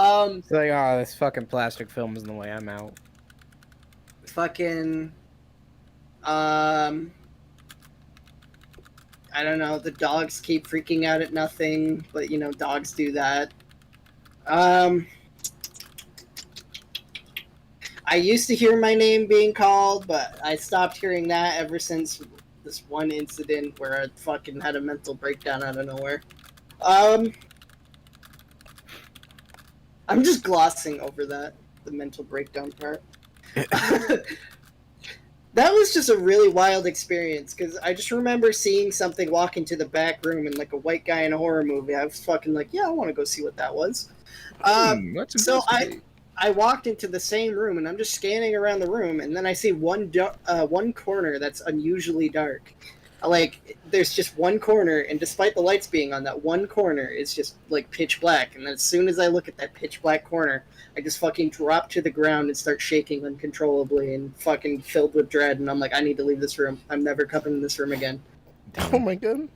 It's like, this fucking plastic film is in the way. I'm out. Fucking I don't know, the dogs keep freaking out at nothing, but you know, dogs do that. I used to hear my name being called, but I stopped hearing that ever since this one incident where I fucking had a mental breakdown out of nowhere. I'm just glossing over that, the mental breakdown part. That was just a really wild experience, because I just remember seeing something walk into the back room and like a white guy in a horror movie. I was fucking like, yeah, I want to go see what that was. Let's So investigate. I walked into the same room and I'm just scanning around the room, and then I see one corner that's unusually dark. Like, there's just one corner, and despite the lights being on, that one corner is just like pitch black. And then as soon as I look at that pitch black corner, I just fucking drop to the ground and start shaking uncontrollably and fucking filled with dread. And I'm like, I need to leave this room. I'm never coming in this room again. Oh my god.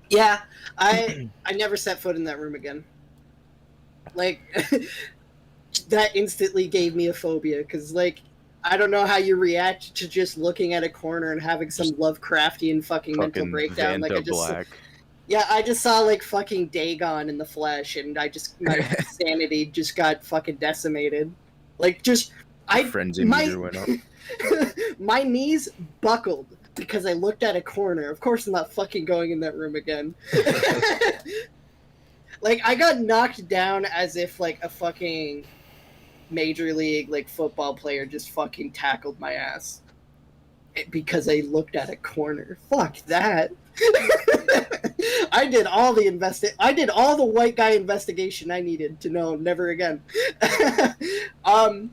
Yeah, I never set foot in that room again. Like, that instantly gave me a phobia, because, like, I don't know how you react to just looking at a corner and having some Lovecraftian fucking mental breakdown. Like, I just saw, like, fucking Dagon in the flesh, and my sanity just got fucking decimated. Like, Frenzy meter went up. My knees buckled because I looked at a corner. Of course I'm not fucking going in that room again. Like, I got knocked down as if, like, a fucking major league, like, football player just fucking tackled my ass. Because I looked at a corner. Fuck that. I did all the white guy investigation I needed to know never again. And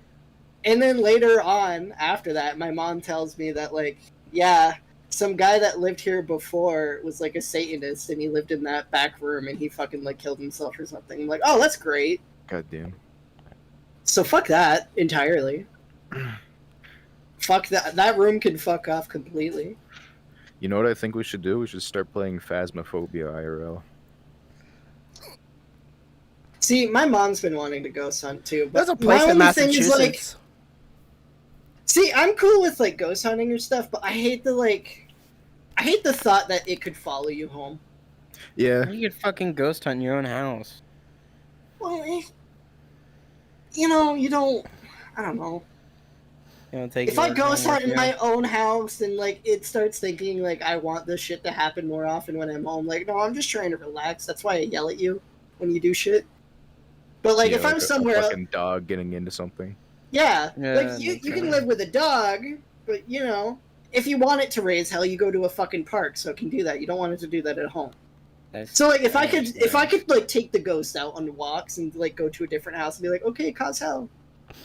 then later on, after that, my mom tells me that, like, yeah, some guy that lived here before was, like, a Satanist, and he lived in that back room, and he fucking, like, killed himself or something. I'm like, oh, that's great. Goddamn. So fuck that entirely. Fuck that. That room can fuck off completely. You know what I think we should do? We should start playing Phasmophobia IRL. See, my mom's been wanting to ghost hunt too. But There's a place in Massachusetts. Like, see, I'm cool with, like, ghost hunting or stuff, but I hate the thought that it could follow you home. Yeah. You could fucking ghost hunt in your own house. Well, you know, you don't. I don't know. You know, take If I ghost hunt in my own house and, like, it starts thinking, like, I want this shit to happen more often when I'm home, like, no, I'm just trying to relax. That's why I yell at you when you do shit. But, like, if I'm somewhere a fucking dog getting into something. Yeah, like, you can live with a dog, but, you know, if you want it to raise hell, you go to a fucking park, so it can do that. You don't want it to do that at home. So, like, if I could like take the ghost out on walks and, like, go to a different house and be like, okay, cause hell.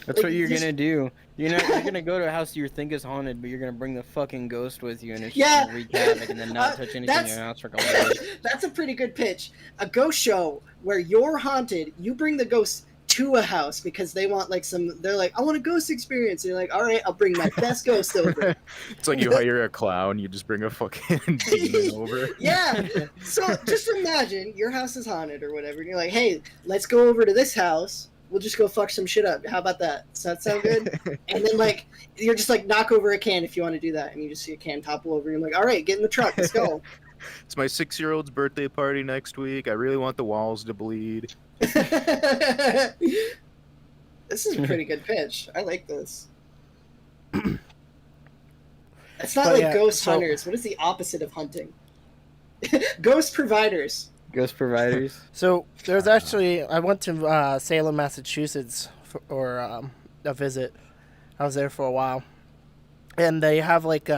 That's what you're gonna do. You're gonna go to a house you think is haunted, but you're gonna bring the fucking ghost with you, and it's just gonna wreak havoc, and then not touch anything in your house for a couple days. That's a pretty good pitch. A ghost show where you're haunted, you bring the ghost to a house because they want, like, they're like, I want a ghost experience. And you're like, all right, I'll bring my best ghost over. It's like you hire a clown, you just bring a fucking demon over. Yeah. So just imagine your house is haunted or whatever, and you're like, hey, let's go over to this house. We'll just go fuck some shit up. How about that? Does that sound good? And then, like, you're just like, knock over a can if you want to do that, and you just see a can topple over, and you're like, all right, get in the truck, let's go. It's my 6-year-old's birthday party next week. I really want the walls to bleed. This is a pretty good pitch. I like this. It's not ghost hunters. What is the opposite of hunting? Ghost providers. Ghost providers. So there's actually, I went to Salem, Massachusetts for a visit. I was there for a while, and they have, like,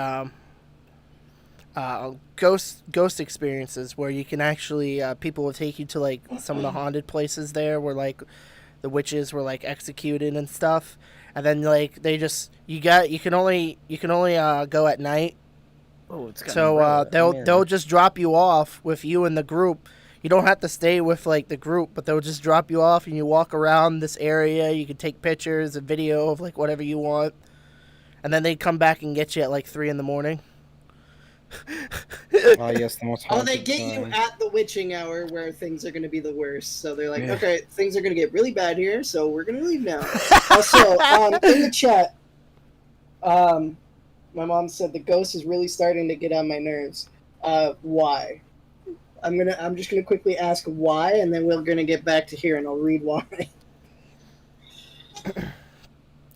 ghost experiences where you can actually people will take you to, like, some of the haunted places there where, like, the witches were, like, executed and stuff, and then, like, they just you can only go at night. Oh, it's so they'll just drop you off with you and the group. You don't have to stay with, like, the group, but they'll just drop you off and you walk around this area. You can take pictures, a video of, like, whatever you want, and then they come back and get you at, like, 3 a.m. Oh, yes, the most haunted they get you at the witching hour where things are going to be the worst. So they're like, okay, things are going to get really bad here, so we're going to leave now. Also, in the chat, my mom said the ghost is really starting to get on my nerves. Why? I'm just gonna quickly ask why, and then we're gonna get back to here, and I'll read why.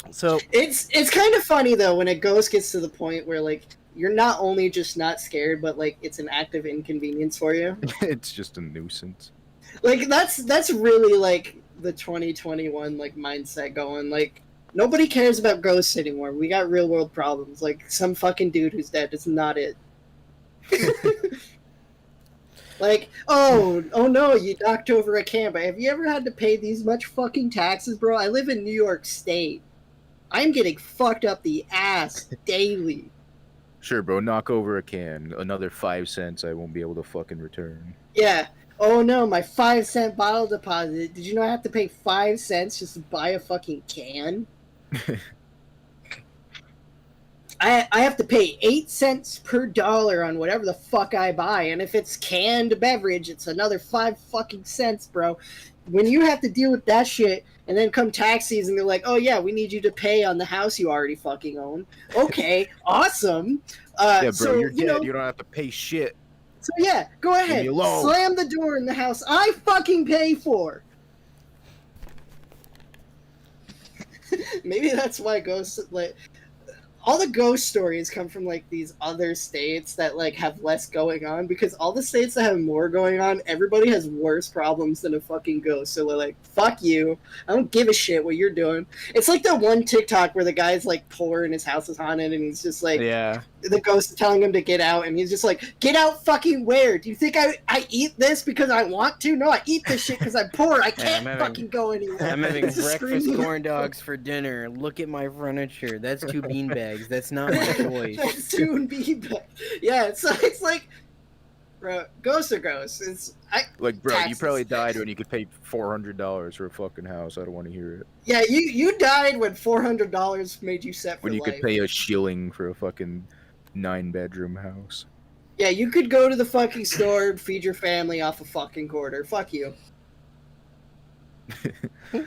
So it's kind of funny though when a ghost gets to the point where, like, you're not only just not scared, but, like, it's an active inconvenience for you. It's just a nuisance. Like, that's really, like, the 2021, like, mindset going. Like, nobody cares about ghosts anymore. We got real world problems. Like, some fucking dude who's dead is not it. Like, oh no, you knocked over a can, but have you ever had to pay these much fucking taxes, bro? I live in New York State. I'm getting fucked up the ass daily. Sure, bro. Knock over a can. Another 5 cents. I won't be able to fucking return. Yeah. Oh no, my 5-cent bottle deposit. Did you know I have to pay 5 cents just to buy a fucking can? I have to pay 8 cents per dollar on whatever the fuck I buy, and if it's canned beverage, it's another 5 fucking cents, bro. When you have to deal with that shit, and then come tax season, they're like, oh yeah, we need you to pay on the house you already fucking own. Okay, awesome. Yeah, bro, so, you're dead. you know, You don't have to pay shit. so yeah, go ahead, me alone. slam the door in the house I fucking pay for. Maybe that's why ghosts, like, all the ghost stories come from like these other states that like have less going on, because all the states that have more going on, everybody has worse problems than a fucking ghost. So they're like, fuck you, I don't give a shit what you're doing. It's like that one TikTok where the guy's like poor and his house is haunted, and he's just like, Yeah. the ghost is telling him to get out, and he's just like, get out fucking where? Do you think I eat this because I want to? No, I eat this shit because I'm poor. I can't having- fucking go anywhere. I'm having It's just breakfast screaming. corn dogs for dinner. Look at my furniture. That's 2 beanbags. That's not my choice. That's soon be back. Yeah, it's like, bro, ghosts are ghosts. Like, bro, you Taxes. probably died when you could pay $400 for a fucking house. I don't want to hear it. Yeah, you died when $400 made you set for When you life. could pay a shilling for a fucking 9-bedroom house. Yeah, you could go to the fucking store and feed your family off a fucking quarter. Fuck you.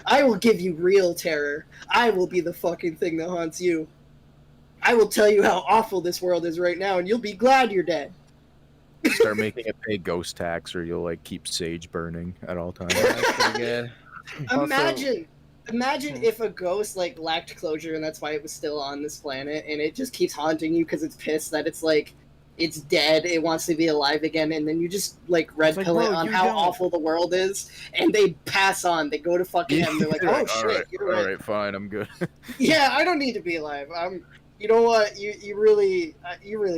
I will give you real terror. I will be the fucking thing that haunts you. I will tell you how awful this world is right now, and you'll be glad you're dead. Start making it pay ghost tax, or you'll like keep sage burning at all times. That's pretty good. Imagine if a ghost like lacked closure, and that's why it was still on this planet, and it just keeps haunting you because it's pissed that it's like it's dead, it wants to be alive again, and then you just like red like, pill it bro, on you how don't. awful the world is, and they pass on. They go to fucking heaven. They're like, oh All shit, right, you're right. all right, fine, I'm good. Yeah, I don't need to be alive. You know what? You really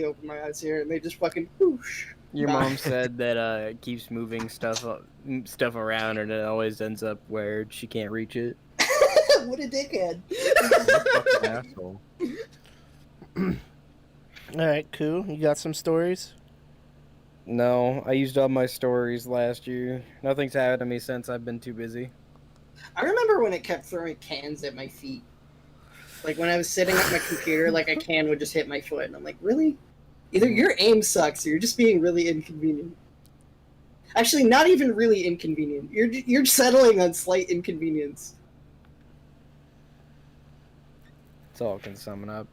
opened my eyes here, and they just fucking whoosh. Your Nah. mom said that it keeps moving stuff around, and it always ends up where she can't reach it. What a dickhead. Fucking asshole. All right, cool. You got some stories? No, I used all my stories last year. Nothing's happened to me since. I've been too busy. I remember when it kept throwing cans at my feet. Like when I was sitting at my computer, like a can would just hit my foot, and I'm like, really? Either your aim sucks, or you're just being really inconvenient. Actually, not even really inconvenient. You're settling on slight inconvenience. That's all I can sum it up.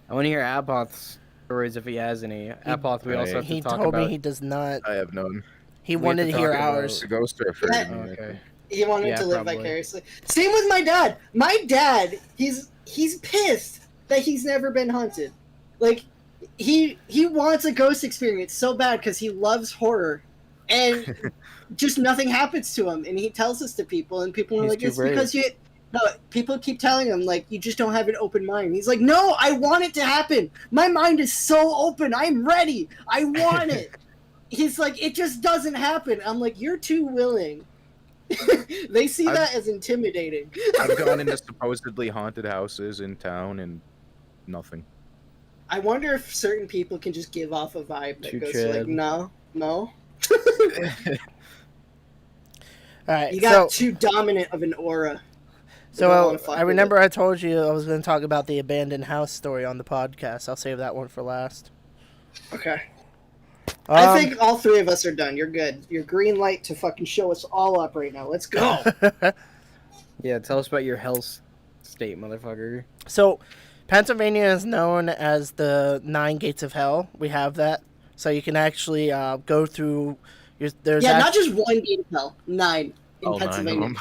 I want to hear Apoth's stories if he has any. Apoth, we also have to He talk told about. me he does not. I have none. He We have wanted to to hear talk about- ours. The ghosts are afraid of me. I Okay. think. He wanted Yeah, to live probably. vicariously. Same with my dad. My dad, he's pissed that he's never been haunted. Like, he wants a ghost experience so bad because he loves horror, and just nothing happens to him. And he tells this to people, and people are He's like, too "It's brave. because you." No, people keep telling him like, "You just don't have an open mind." He's like, "No, I want it to happen. My mind is so open. I'm ready. I want it." He's like, "It just doesn't happen." I'm like, "You're too willing." They see that as intimidating. I've gone into supposedly haunted houses in town and nothing. I wonder if certain people can just give off a vibe that Too goes Chad. like, no. All right, You got too dominant of an aura. They don't wanna so fuck I with remember I told you I was going to talk about the abandoned house story on the podcast. I'll save that one for last. Okay. I Um, think all three of us are done. You're good. You're green light to fucking show us all up right now. Let's go. Yeah, tell us about your health state, motherfucker. So, Pennsylvania is known as the 9 gates of hell. We have that, so you can actually go through. There's Yeah, not just one gate of hell. 9 in All 9 of Pennsylvania. them.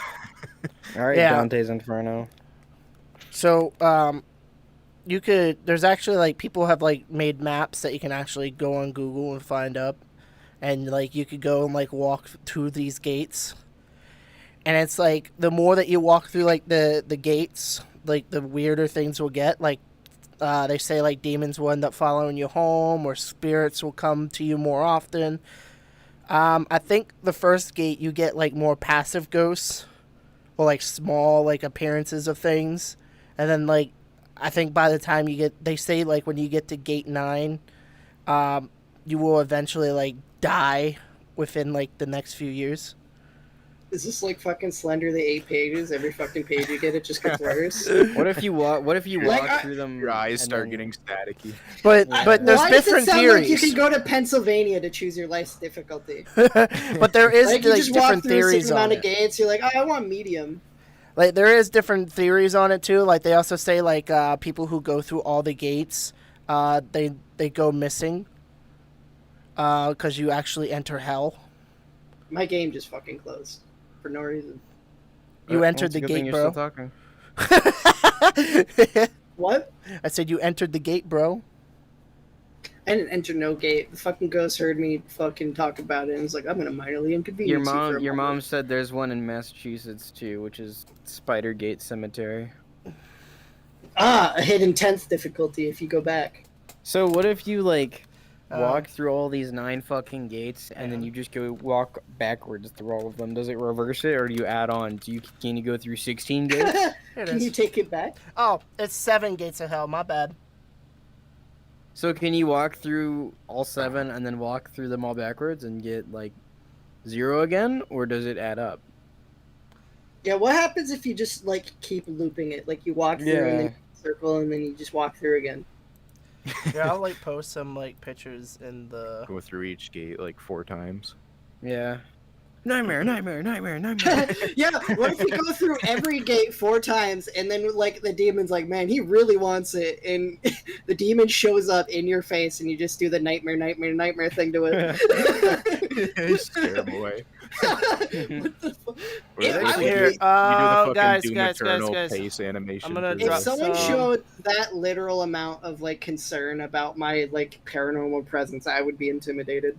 All right, Yeah. Dante's Inferno. So, you could. There's actually like people have like made maps that you can actually go on Google and find up, and like you could go and like walk through these gates, and it's like the more that you walk through like the gates, like the weirder things will get. Like they say like demons will end up following you home, or spirits will come to you more often. I think the first gate you get like more passive ghosts, or like small like appearances of things, and then like I think by the time you get, they say like when you get to gate 9, you will eventually like die within like the next few years. Is this like fucking Slender, the 8 pages? Every fucking page you get, it just gets worse. What if you walk? What if you Like, walk through them? Your eyes and start then- getting staticky. But Yeah. but there's Why does it different sound theories. like you can go to Pennsylvania to choose your life's difficulty? But there is Like, you like just walk different through a theories certain on amount of it. gates, you're like, oh, I want medium. Like there is different theories on it too. Like they also say like people who go through all the gates, they go missing. Because you actually enter hell. My game just fucking closed for no reason. You Well, entered it's a the good thing gate, you're bro. still talking. What? I said you entered the gate, bro. I didn't enter no gate. The fucking ghost heard me fucking talk about it and was like, I'm gonna minorly inconvenience you for a Your moment. mom said there's one in Massachusetts too, which is Spidergate Cemetery. Ah, a hidden 10th difficulty if you go back. So what if you like Um, walk through all these 9 fucking gates and then you just go walk backwards through all of them? Does it reverse it or do you add on? Can you go through 16 gates? Here it Can you is. take it back? Oh, it's 7 gates of hell. My bad. So can you walk through all 7 and then walk through them all backwards and get like 0 again, or does it add up? Yeah, what happens if you just like keep looping it? Like you walk through and then circle and then you just walk through again. Yeah, I'll like post some like pictures in the. Go through each gate like 4 times. Yeah. Nightmare. Yeah, what if you go through every gate 4 times and then like the demon's like, man, he really wants it, and the demon shows up in your face and you just do the nightmare thing to it. Scare him away. What the fuck? Or If they I do would the- Here, be- you do the fucking guys, Doom guys, Eternal guys. pace animation. I'm gonna for If drop the- someone some- showed that literal amount of like concern about my like paranormal presence, I would be intimidated.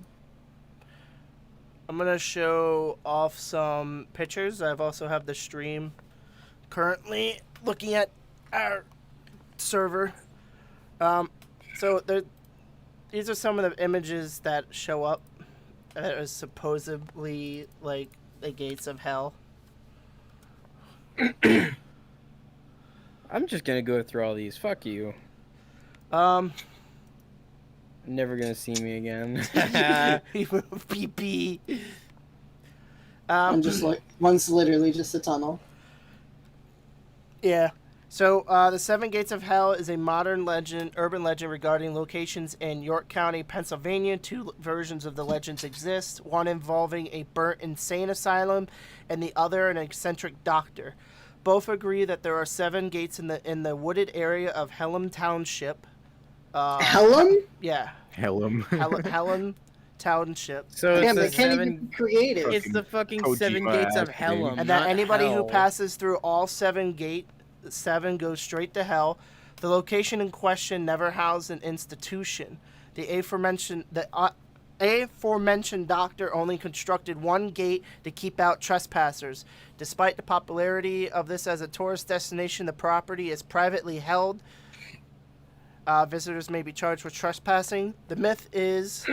I'm gonna show off some pictures. I've also have the stream currently looking at our server. So these are some of the images that show up that is supposedly like the gates of hell. I'm just gonna go through all these. Fuck you. Never gonna see me again. PP. I'm just like, one's literally just a tunnel. Yeah. So, the Seven Gates of Hell is a modern legend, urban legend regarding locations in York County, Pennsylvania. 2 versions of the legends exist, one involving a burnt insane asylum and the other an eccentric doctor. Both agree that there are 7 gates in the wooded area of Hellam Township. Hellum? Yeah. Hellum. Hellam Township. So Damn, they it's the can't 7. even be creative. It's the fucking Kojima 7 gates of ass hell. name. And that anybody who hell. passes through all 7 goes straight to hell. The location in question never housed an institution. The aforementioned doctor only constructed 1 gate to keep out trespassers. Despite the popularity of this as a tourist destination, the property is privately held. Visitors may be charged with trespassing. The myth is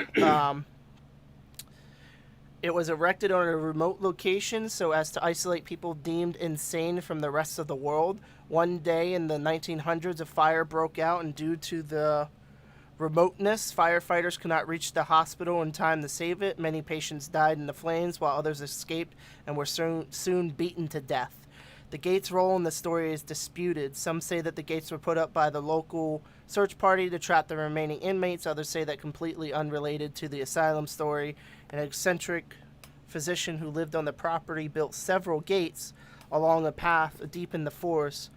it was erected on a remote location so as to isolate people deemed insane from the rest of the world. One day in the 1900s, a fire broke out, and due to the remoteness, firefighters could not reach the hospital in time to save it. Many patients died in the flames, while others escaped and were soon beaten to death. The gates' role in the story is disputed. Some say that the gates were put up by the local search party to trap the remaining inmates. Others say that completely unrelated to the asylum story. An eccentric physician who lived on the property built several gates along a path deep in the forest.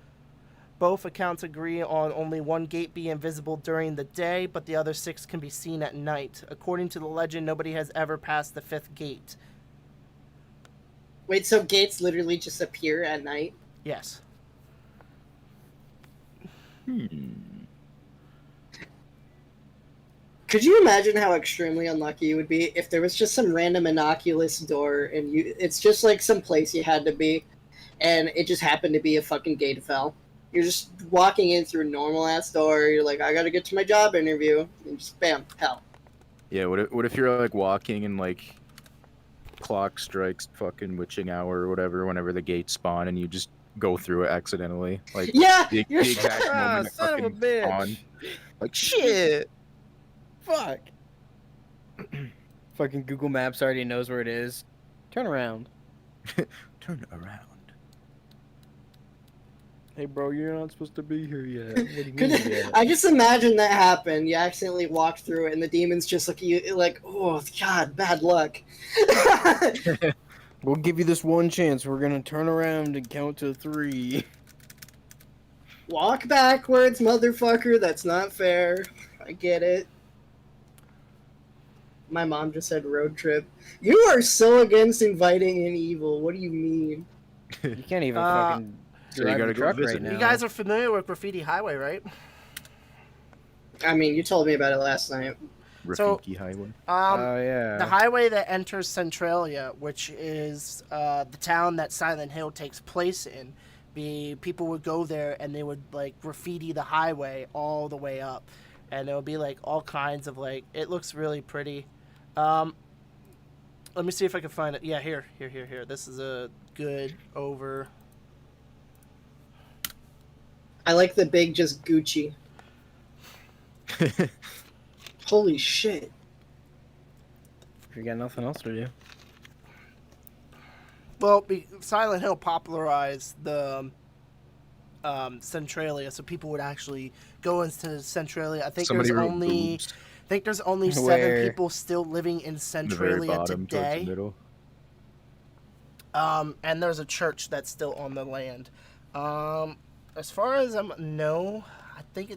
Both accounts agree on only 1 gate being visible during the day, but the other 6 can be seen at night. According to the legend, nobody has ever passed the 5th gate. Wait, so gates literally just appear at night? Yes. Could you imagine how extremely unlucky you would be if there was just some random innocuous door and it's just like some place you had to be and it just happened to be a fucking gate of hell? You're just walking in through a normal ass door, you're like, I gotta get to my job interview, and just bam, hell. Yeah, what if you're like walking and like clock strikes fucking witching hour or whatever whenever the gates spawn and you just go through it accidentally. Like Yeah, the you're exact moment it son of a fucking bitch. spawned. Like shit. Fuck. Fucking Google Maps already knows where it is. Turn around. Turn around. Hey, bro, you're not supposed to be here yet. What do you Could mean yet? I just imagine that happen? You accidentally walk through it, and the demons just look at you like, "Oh God, bad luck." We'll give you this one chance. We're gonna turn around and count to 3. Walk backwards, motherfucker. That's not fair. I get it. My mom just said road trip. You are so against inviting in evil. What do you mean? You can't even Uh, fucking So you drive gotta a go truck visit right it. now. You guys are familiar with Graffiti Highway, right? I mean, you told me about it last night. Rafiki Highway. Oh yeah. The highway that enters Centralia, which is the town that Silent Hill takes place in, people would go there and they would like graffiti the highway all the way up, and it would be like all kinds of like. It looks really pretty. Let me see if I can find it. Yeah, here. This is a good over. I like the big just Gucci. Holy shit. If you got nothing else to do. Well, Silent Hill popularized the Centralia, so people would actually go into Centralia. I think Somebody there's wrote only. boobs I think there's only 7 Where? people still living in in the very Centralia bottom towards the today. middle. And there's a church that's still on the land. As far as no, I think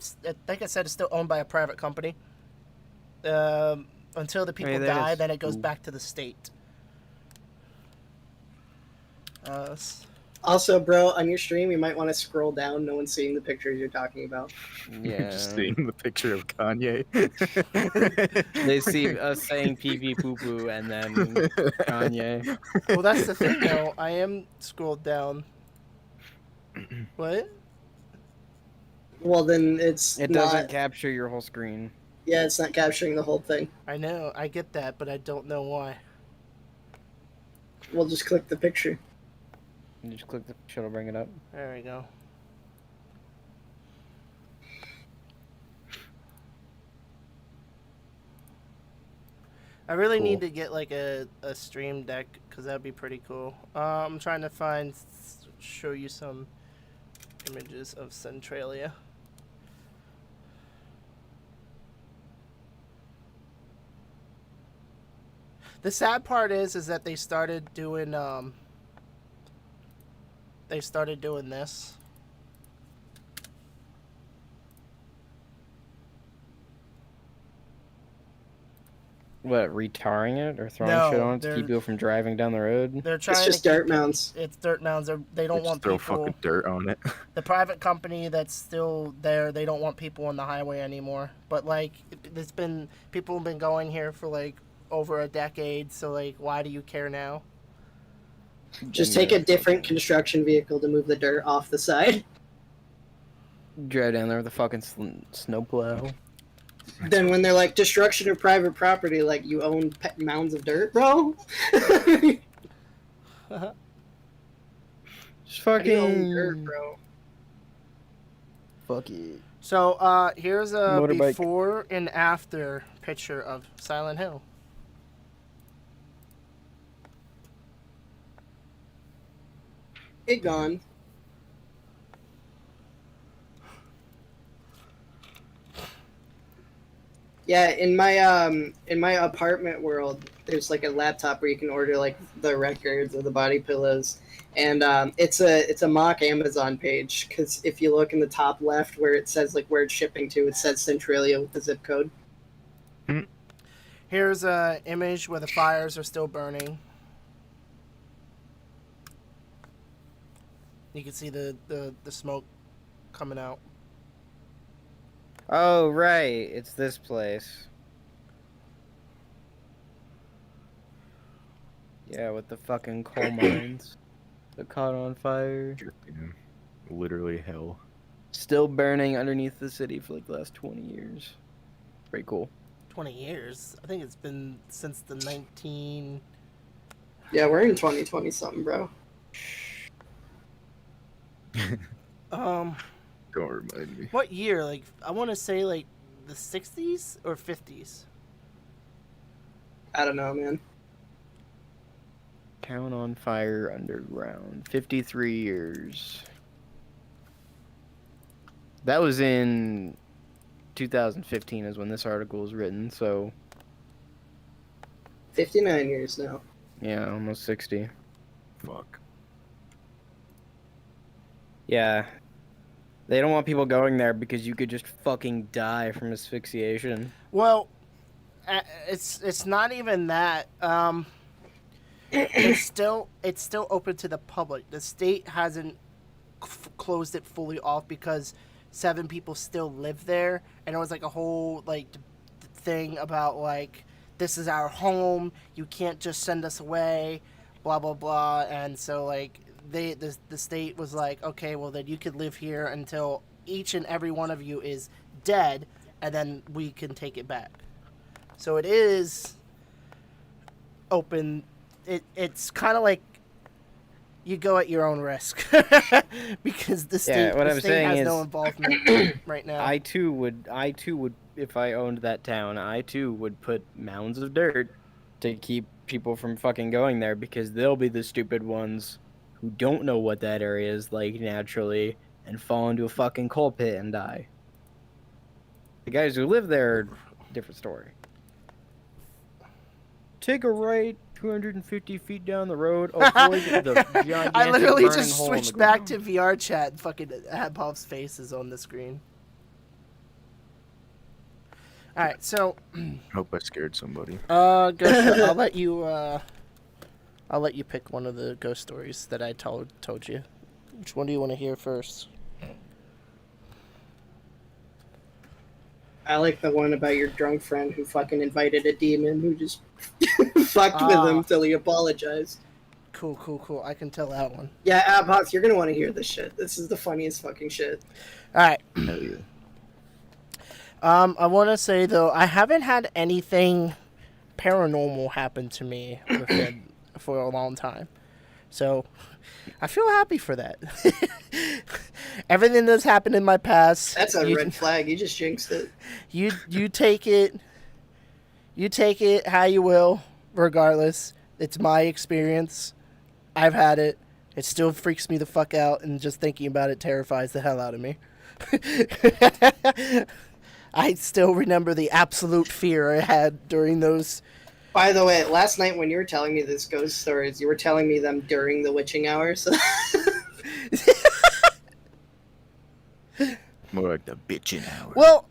I said it's still owned by a private company. Until the people that die, is then it goes cool. back to the state. Also, bro, on your stream, you might want to scroll down. No one's seeing the pictures you're talking about. Yeah. Just seeing the picture of Kanye. They see us saying pee pee poo poo and then Kanye. Well, that's the thing, though. I am scrolled down. What? Well, then it's It not. doesn't capture your whole screen. Yeah, it's not capturing the whole thing. I know, I get that, but I don't know why. We'll just click the picture. You just click the picture, it'll bring it up. There we go. I really need to get like a stream deck because that'd be pretty cool. I'm trying to show you some images of Centralia. The sad part is that they started doing this. What, retarring it or throwing No, shit on it to they're- keep people from driving down the road? They're trying It's just to dirt keep mounds. It's dirt mounds. They don't want Just throw people. fucking dirt on it. The private company that's still there, they don't want people on the highway anymore. But like, people have been going here for like over a decade. So like, why do you care now? Just take a different construction vehicle to move the dirt off the side. Drive down there with a fucking snowplow. Then when they're like destruction of private property, like you own mounds of dirt, bro. Just How do you own fucking dirt, bro. fuck it. So here's a Motorbike. before and after picture of Silent Hill. It gone. Yeah, in my apartment world, there's like a laptop where you can order like the records or the body pillows, and it's a MAGK Amazon page because if you look in the top left where it says like where it's shipping to, it says Centralia with the zip code. Here's a image where the fires are still burning. You can see the smoke coming out. Oh, right. It's this place. Yeah, with the fucking coal mines that caught on fire. Yeah. Literally hell. Still burning underneath the city for like the last 20 years. Pretty cool. 20 years. I think it's been since the 19... Yeah, we're in 2020 something, bro. Um, Don't remind me. what year? Like, I want to say like the 60s or 50s. I don't know, man. Town on Fire Underground. 53 years. That was in 2015 is when this article was written, so 59 years now. yeah, almost 60. Fuck. Yeah. They don't want people going there because you could just fucking die from asphyxiation. Well, it's not even that. It's still open to the public. The state hasn't closed it fully off because 7 people still live there, and it was like a whole like thing about like this is our home. You can't just send us away, blah blah blah. And so like the state was like, okay, well then you could live here until each and every one of you is dead, and then we can take it back. So it is open. It's kind of like you go at your own risk because the state, what I'm saying has is, no involvement right now. I too would, if I owned that town, I too would put mounds of dirt to keep people from fucking going there because they'll be the stupid ones who don't know what that area is like naturally and fall into a fucking coal pit and die. The guys who live there, different story. Take a right 250 feet down the road. Avoid the gigantic I literally burning just hole in the switched back ground. to VR chat and fucking had Pop's faces on the screen. All right, so Hope I scared somebody. ghost, I'll let you pick one of the ghost stories that I told you. Which one do you want to hear first? I like the one about your drunk friend who fucking invited a demon who just fucked with him till he apologized. Cool. I can tell that one. Yeah, Abhox, you're gonna want to hear this shit. This is the funniest fucking shit. All right. Hell yeah. I want to say though, I haven't had anything paranormal happen to me for a long time, so I feel happy for that. Everything that's happened in my past. That's a red flag. You just jinxed it. You take it. You take it how you will, regardless. It's my experience. I've had it. It still freaks me the fuck out, and just thinking about it terrifies the hell out of me. I still remember the absolute fear I had during those. By the way, last night when you were telling me this ghost stories, you were telling me them during the witching hours. More like the bitching hour. Well,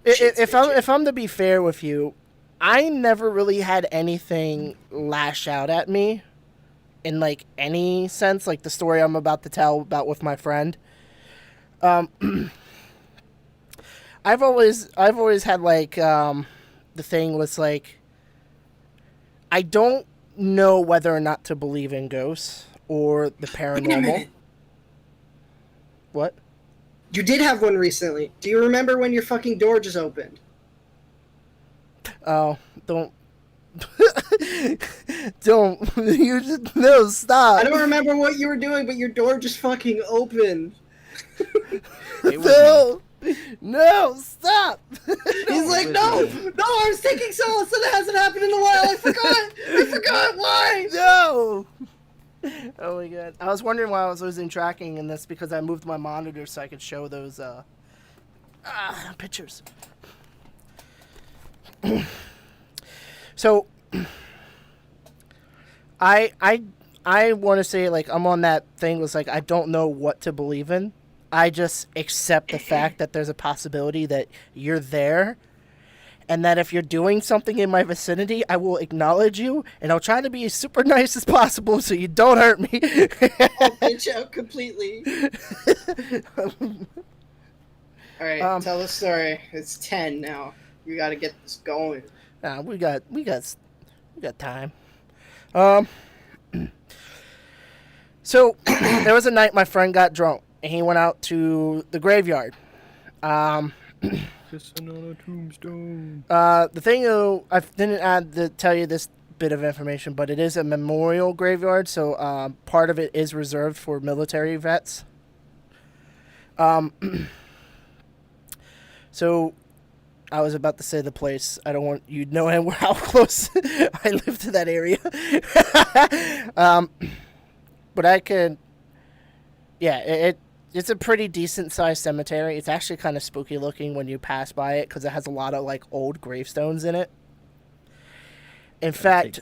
if I'm to be fair with you, I never really had anything lash out at me in like any sense, like the story I'm about to tell about with my friend. I've always had like the thing was like I don't know whether or not to believe in ghosts or the paranormal. What? You did have one recently. Do you remember when your fucking door just opened? Oh, don't. Don't. You just. No, stop. I don't remember what you were doing, but your door just fucking opened. No. No, stop. He's like, no, I was taking solace and it hasn't happened in a while. I forgot why. No. Oh my god. I was wondering why I was losing tracking, and that's because I moved my monitor so I could show those pictures. So I want to say, like, I'm on that thing was like I don't know what to believe in. I just accept the fact that there's a possibility that you're there, and that if you're doing something in my vicinity, I will acknowledge you, and I'll try to be as super nice as possible so you don't hurt me. I'll bitch out completely. Alright, tell the story. It's 10 now. We gotta get this going. We got time. So there was a night my friend got drunk and he went out to the graveyard. Kissing on a tombstone. The thing though, I didn't add to tell you this bit of information, but it is a memorial graveyard, so part of it is reserved for military vets. So I was about to say the place. I don't want you to know how close I live to that area. But I could... Yeah, it's a pretty decent-sized cemetery. It's actually kind of spooky looking when you pass by it because it has a lot of, like, old gravestones in it. In fact,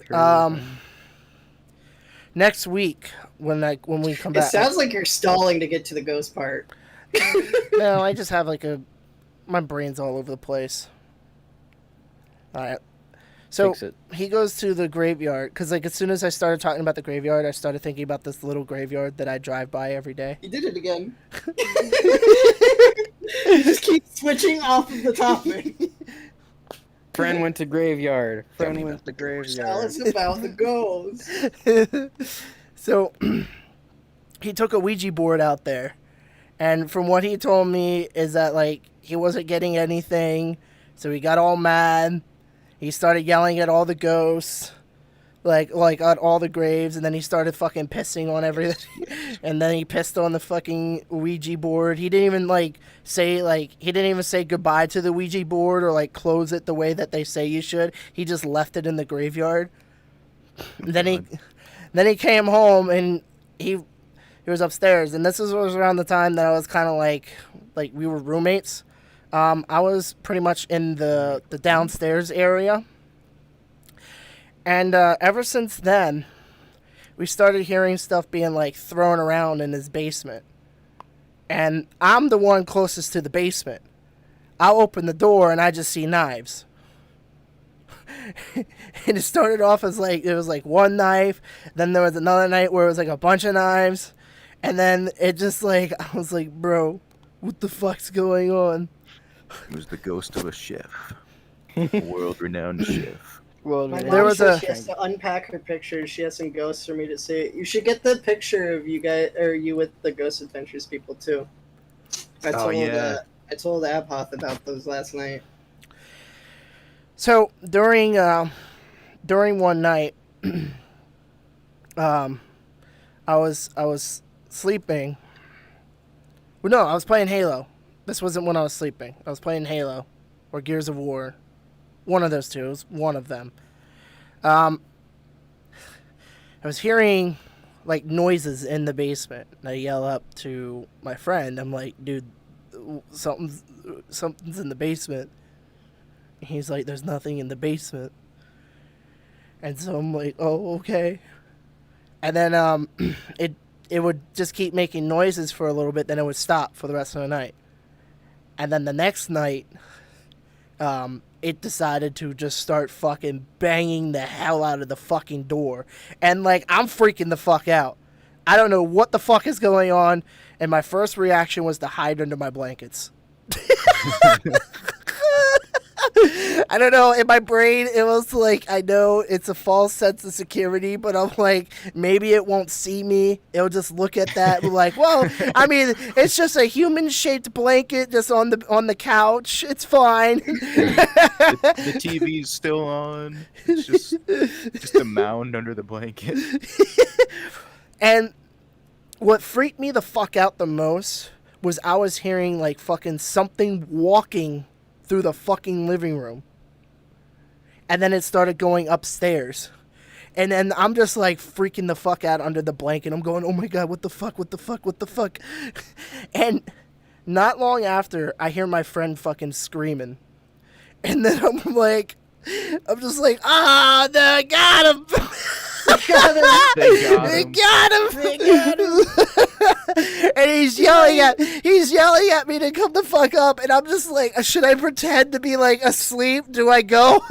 next week, when we come It back... sounds like you're stalling to get to the ghost part. No, I just have, like, my brain's all over the place. Alright. So, Fix it. he goes to the graveyard, because, like, as soon as I started talking about the graveyard, I started thinking about this little graveyard that I drive by every day. You did it again. You just keep switching off of the topic. Friend went to graveyard. Tell Friend me went to Tell graveyard. us about the ghosts. So, he took a Ouija board out there, and from what he told me is that, like, he wasn't getting anything, so he got all mad. He started yelling at all the ghosts, like at all the graves, and then he started fucking pissing on everything. And then he pissed on the fucking Ouija board. He didn't even say goodbye to the Ouija board or like close it the way that they say you should. He just left it in the graveyard. And then he came home and he was upstairs, and this was around the time that I was kind of like we were roommates. I was pretty much in the downstairs area. And ever since then, we started hearing stuff being, like, thrown around in his basement. And I'm the one closest to the basement. I'll open the door, and I just see knives. And it started off as, like, it was, like, one knife. Then there was another night where it was, like, a bunch of knives. And then it just, like, I was like, bro, what the fuck's going on? It was the ghost of a chef. A world-renowned chef. Well, My man. mom There was says a- she has to unpack her pictures. She has some ghosts for me to see. You should get the picture of you guys, or you with the Ghost Adventures people too. I told Abhoth about those last night. So during one night, I was sleeping. Well, no, I was playing Halo. This wasn't when I was sleeping. I was playing Halo, or Gears of War, one of those two. It was one of them. I was hearing like noises in the basement, and I yell up to my friend. I'm like, dude, something's in the basement. He's like, there's nothing in the basement. And so I'm like, oh, okay. And then it would just keep making noises for a little bit, then it would stop for the rest of the night. And then the next night, it decided to just start fucking banging the hell out of the fucking door. And, like, I'm freaking the fuck out. I don't know what the fuck is going on. And my first reaction was to hide under my blankets. I don't know, in my brain, it was like, I know it's a false sense of security, but I'm like, maybe it won't see me. It'll just look at that and be like, well, I mean, it's just a human-shaped blanket just on the couch. It's fine. The TV's still on. It's just a mound under the blanket. And what freaked me the fuck out the most was I was hearing, like, fucking something walking through the fucking living room. And then it started going upstairs. And then I'm just like freaking the fuck out under the blanket. I'm going, oh my god, what the fuck, what the fuck, what the fuck? And not long after, I hear my friend fucking screaming. And then I'm just like, they got him! They got him! And he's yelling at me to come the fuck up, and I'm just like, should I pretend to be like asleep? Do I go?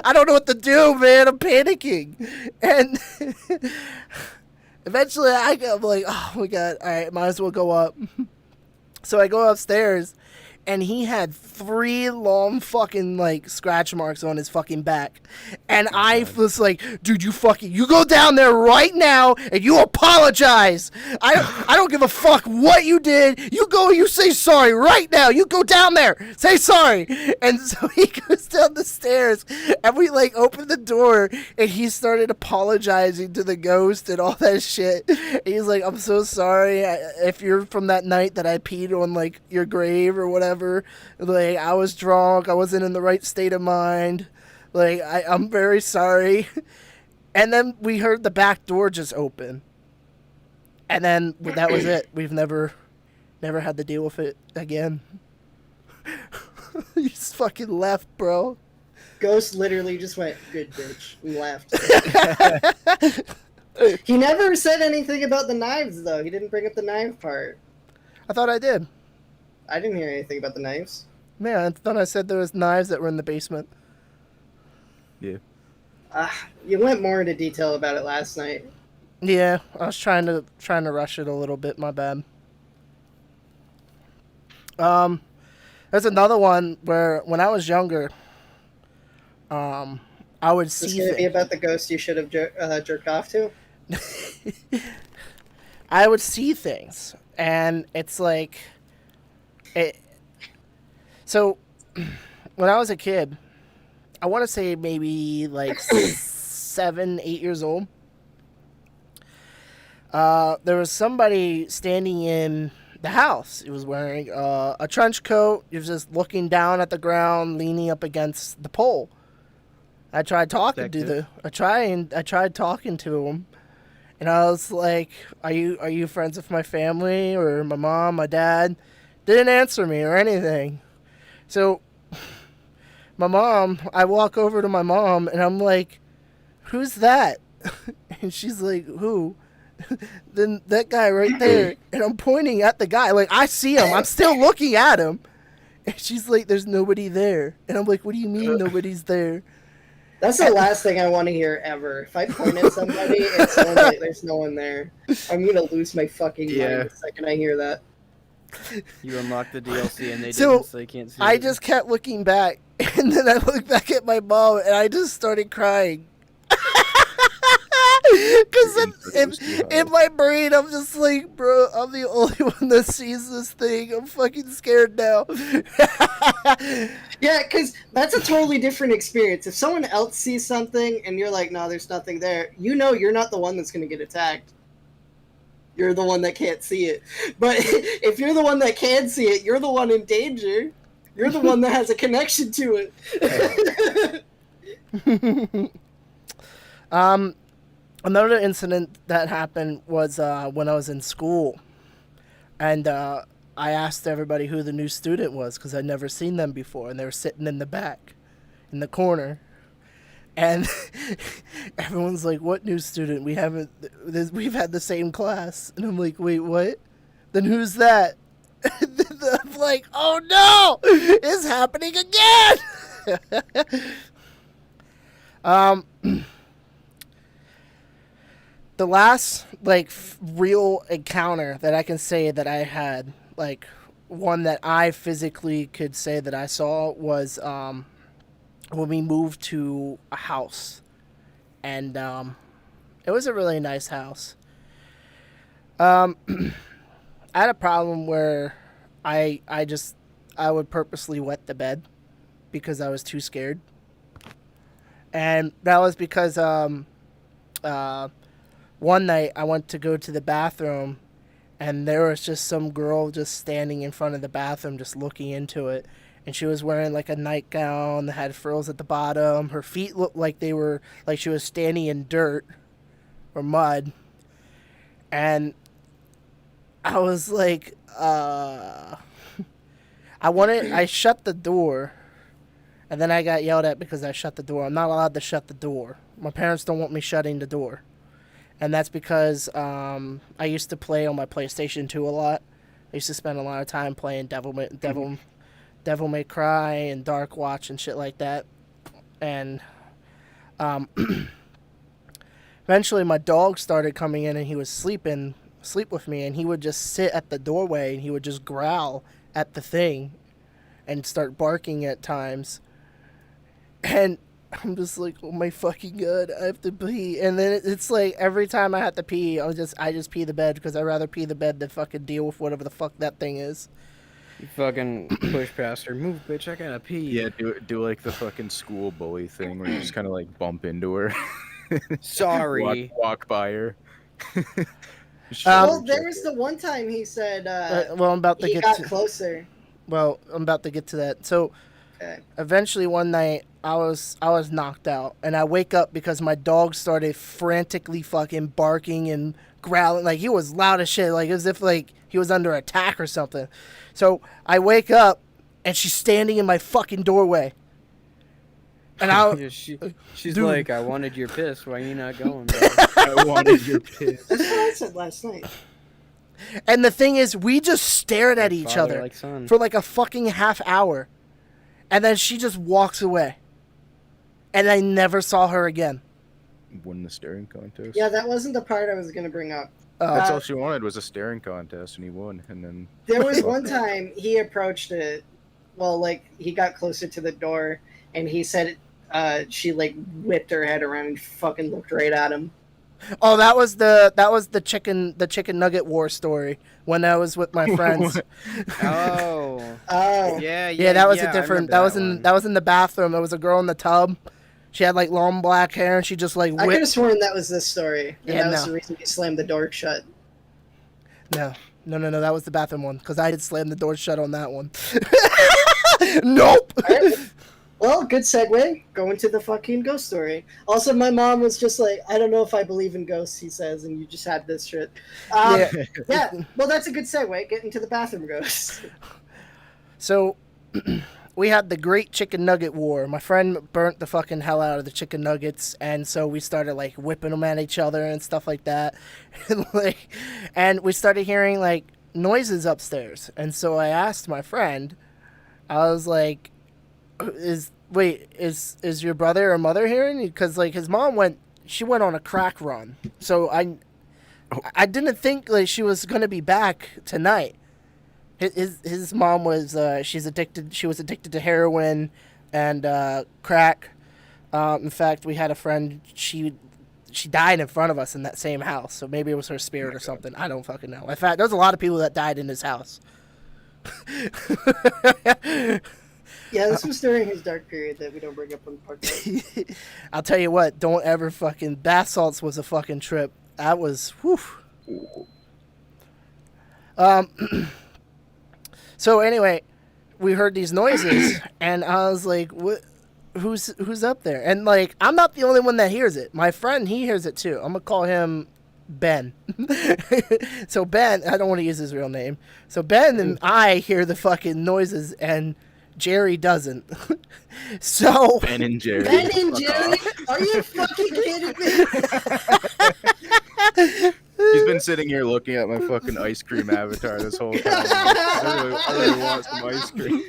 I don't know what to do, man. I'm panicking. And eventually I'm like, oh my god, alright, might as well go up. So I go upstairs, and he had 3 long fucking, like, scratch marks on his fucking back. And I was like, dude, you go down there right now, and you apologize. I don't give a fuck what you did. You say sorry right now. You go down there. Say sorry. And so he goes down the stairs, and we like opened the door, and he started apologizing to the ghost and all that shit. And he's like, "I'm so sorry if you're from that night that I peed on like your grave or whatever. Like I was drunk, I wasn't in the right state of mind. Like I'm very sorry." And then we heard the back door just open, and then that was it. We've never had to deal with it again. You just fucking left, bro. Ghost literally just went, "Good bitch," and left. He never said anything about the knives, though. He didn't bring up the knife part. I thought I did. I didn't hear anything about the knives. Man, I thought I said there was knives that were in the basement. Yeah. You went more into detail about it last night. Yeah, I was trying to rush it a little bit. My bad. There's another one where when I was younger, I would Is this see going to be about the ghost you should have jerked off to? I would see things, and it's like it. So when I was a kid, I want to say maybe like 7, 8 years old. There was somebody standing in the house. He was wearing a trench coat. He was just looking down at the ground, leaning up against the pole. I tried talking I tried talking to him, and I was like, "Are you friends with my family or my mom, my dad?" Didn't answer me or anything. So I walk over to my mom, and I'm like, "Who's that?" And she's like, "Who?" Then that guy right there, and I'm pointing at the guy. Like, I see him. I'm still looking at him. And she's like, "There's nobody there." And I'm like, "What do you mean nobody's there?" That's the last thing I want to hear ever. If I point at somebody and there's no one there, I'm going to lose my fucking mind the second I hear that. You unlocked the DLC and they So, didn't, so you can't see I it. just kept looking back, and then I looked back at my mom, and I just started crying. Because in my brain, I'm just like, bro, I'm the only one that sees this thing. I'm fucking scared now. Yeah, because that's a totally different experience. If someone else sees something and you're like, "No, there's nothing there," you know you're not the one that's going to get attacked. You're the one that can't see it. But if you're the one that can see it, you're the one in danger. You're the one that has a connection to it. Another incident that happened was when I was in school, and I asked everybody who the new student was because I'd never seen them before, and they were sitting in the back, in the corner, and everyone's like, "What new student? We've had the same class," and I'm like, "Wait, what? Then who's that?" I'm like, "Oh no, it's happening again." The last, like, real encounter that I can say that I had, like, one that I physically could say that I saw was when we moved to a house. And it was a really nice house. I had a problem where I would purposely wet the bed because I was too scared. And that was because one night I went to go to the bathroom, and there was just some girl just standing in front of the bathroom just looking into it. And she was wearing like a nightgown that had frills at the bottom. Her feet looked like they were like she was standing in dirt or mud. And I was like, I shut the door, and then I got yelled at because I shut the door. I'm not allowed to shut the door. My parents don't want me shutting the door. And that's because I used to play on my PlayStation 2 a lot. I used to spend a lot of time playing Devil May Cry and Dark Watch and shit like that. And eventually my dog started coming in, and he was sleep with me, and he would just sit at the doorway, and he would just growl at the thing and start barking at times. And I'm just like, "Oh my fucking god, I have to pee." And then it's like every time I have to pee, I just pee the bed because I'd rather pee the bed than fucking deal with whatever the fuck that thing is. You fucking push past her. Move, bitch. I gotta pee. Yeah, do like the fucking school bully thing where you just kind of like bump into her. Sorry. walk by her. Well, there was the one time he said well, I'm about to he get got to. closer. Well, I'm about to get to that. So, Okay. eventually one night I was knocked out, and I wake up because my dog started frantically fucking barking and growling. Like, he was loud as shit, like as if like he was under attack or something. So I wake up, and she's standing in my fucking doorway. And Yeah, she's Dude. like, I wanted your piss. Why you not going, bro? I wanted your piss. That's what I said last night. And the thing is, we just stared at each Father other like son. for like a fucking half hour. And then she just walks away. And I never saw her again. Won the staring contest. Yeah, that wasn't the part I was gonna bring up. That's Uh, all she wanted was a staring contest, and he won. And then There was one time he approached it. Well, like he got closer to the door, and he said she like whipped her head around and fucking looked right at him. oh, that was the chicken Nugget War story when I was with my friends. Oh. Oh, Yeah, that was I a different. remember That was one. that was in the bathroom. There was a girl in the tub. She had like long black hair, and she just like I could have whipped. sworn that was this story. And Yeah, that was no. the reason he slammed the door shut. No, that was the bathroom one because I did slam the door shut on that one. Nope. All right. Well, good segue. Go into the fucking ghost story. Also, my mom was just like, I don't know if I believe in ghosts, he says, and you just had this shit. Yeah. Yeah, well, that's a good segue. Get into the bathroom ghost. So we had the Great Chicken Nugget War. My friend burnt the fucking hell out of the chicken nuggets, and so we started like whipping them at each other and stuff like that. And we started hearing like noises upstairs. And so I asked my friend, I was like, is your brother or mother hearing you? Because like his mom went on a crack run. So I didn't think like she was gonna be back tonight. His mom was she was addicted to heroin and crack. In fact, we had a friend, she died in front of us in that same house. So maybe it was her spirit or something. I don't fucking know. In fact, there's a lot of people that died in this house. Yeah, this was during his dark period that we don't bring up on the podcast. I'll tell you what, don't ever fucking... Bath salts was a fucking trip. That was... Whew. So anyway, we heard these noises, and I was like, "What? Who's up there?" And like, I'm not the only one that hears it. My friend, he hears it too. I'm gonna call him Ben. So Ben, I don't want to use his real name. So Ben and I hear the fucking noises, and Jerry doesn't. So Ben and Jerry. Ben and Jerry? Are you fucking kidding me? He's been sitting here looking at my fucking ice cream avatar this whole time. I really want some ice cream.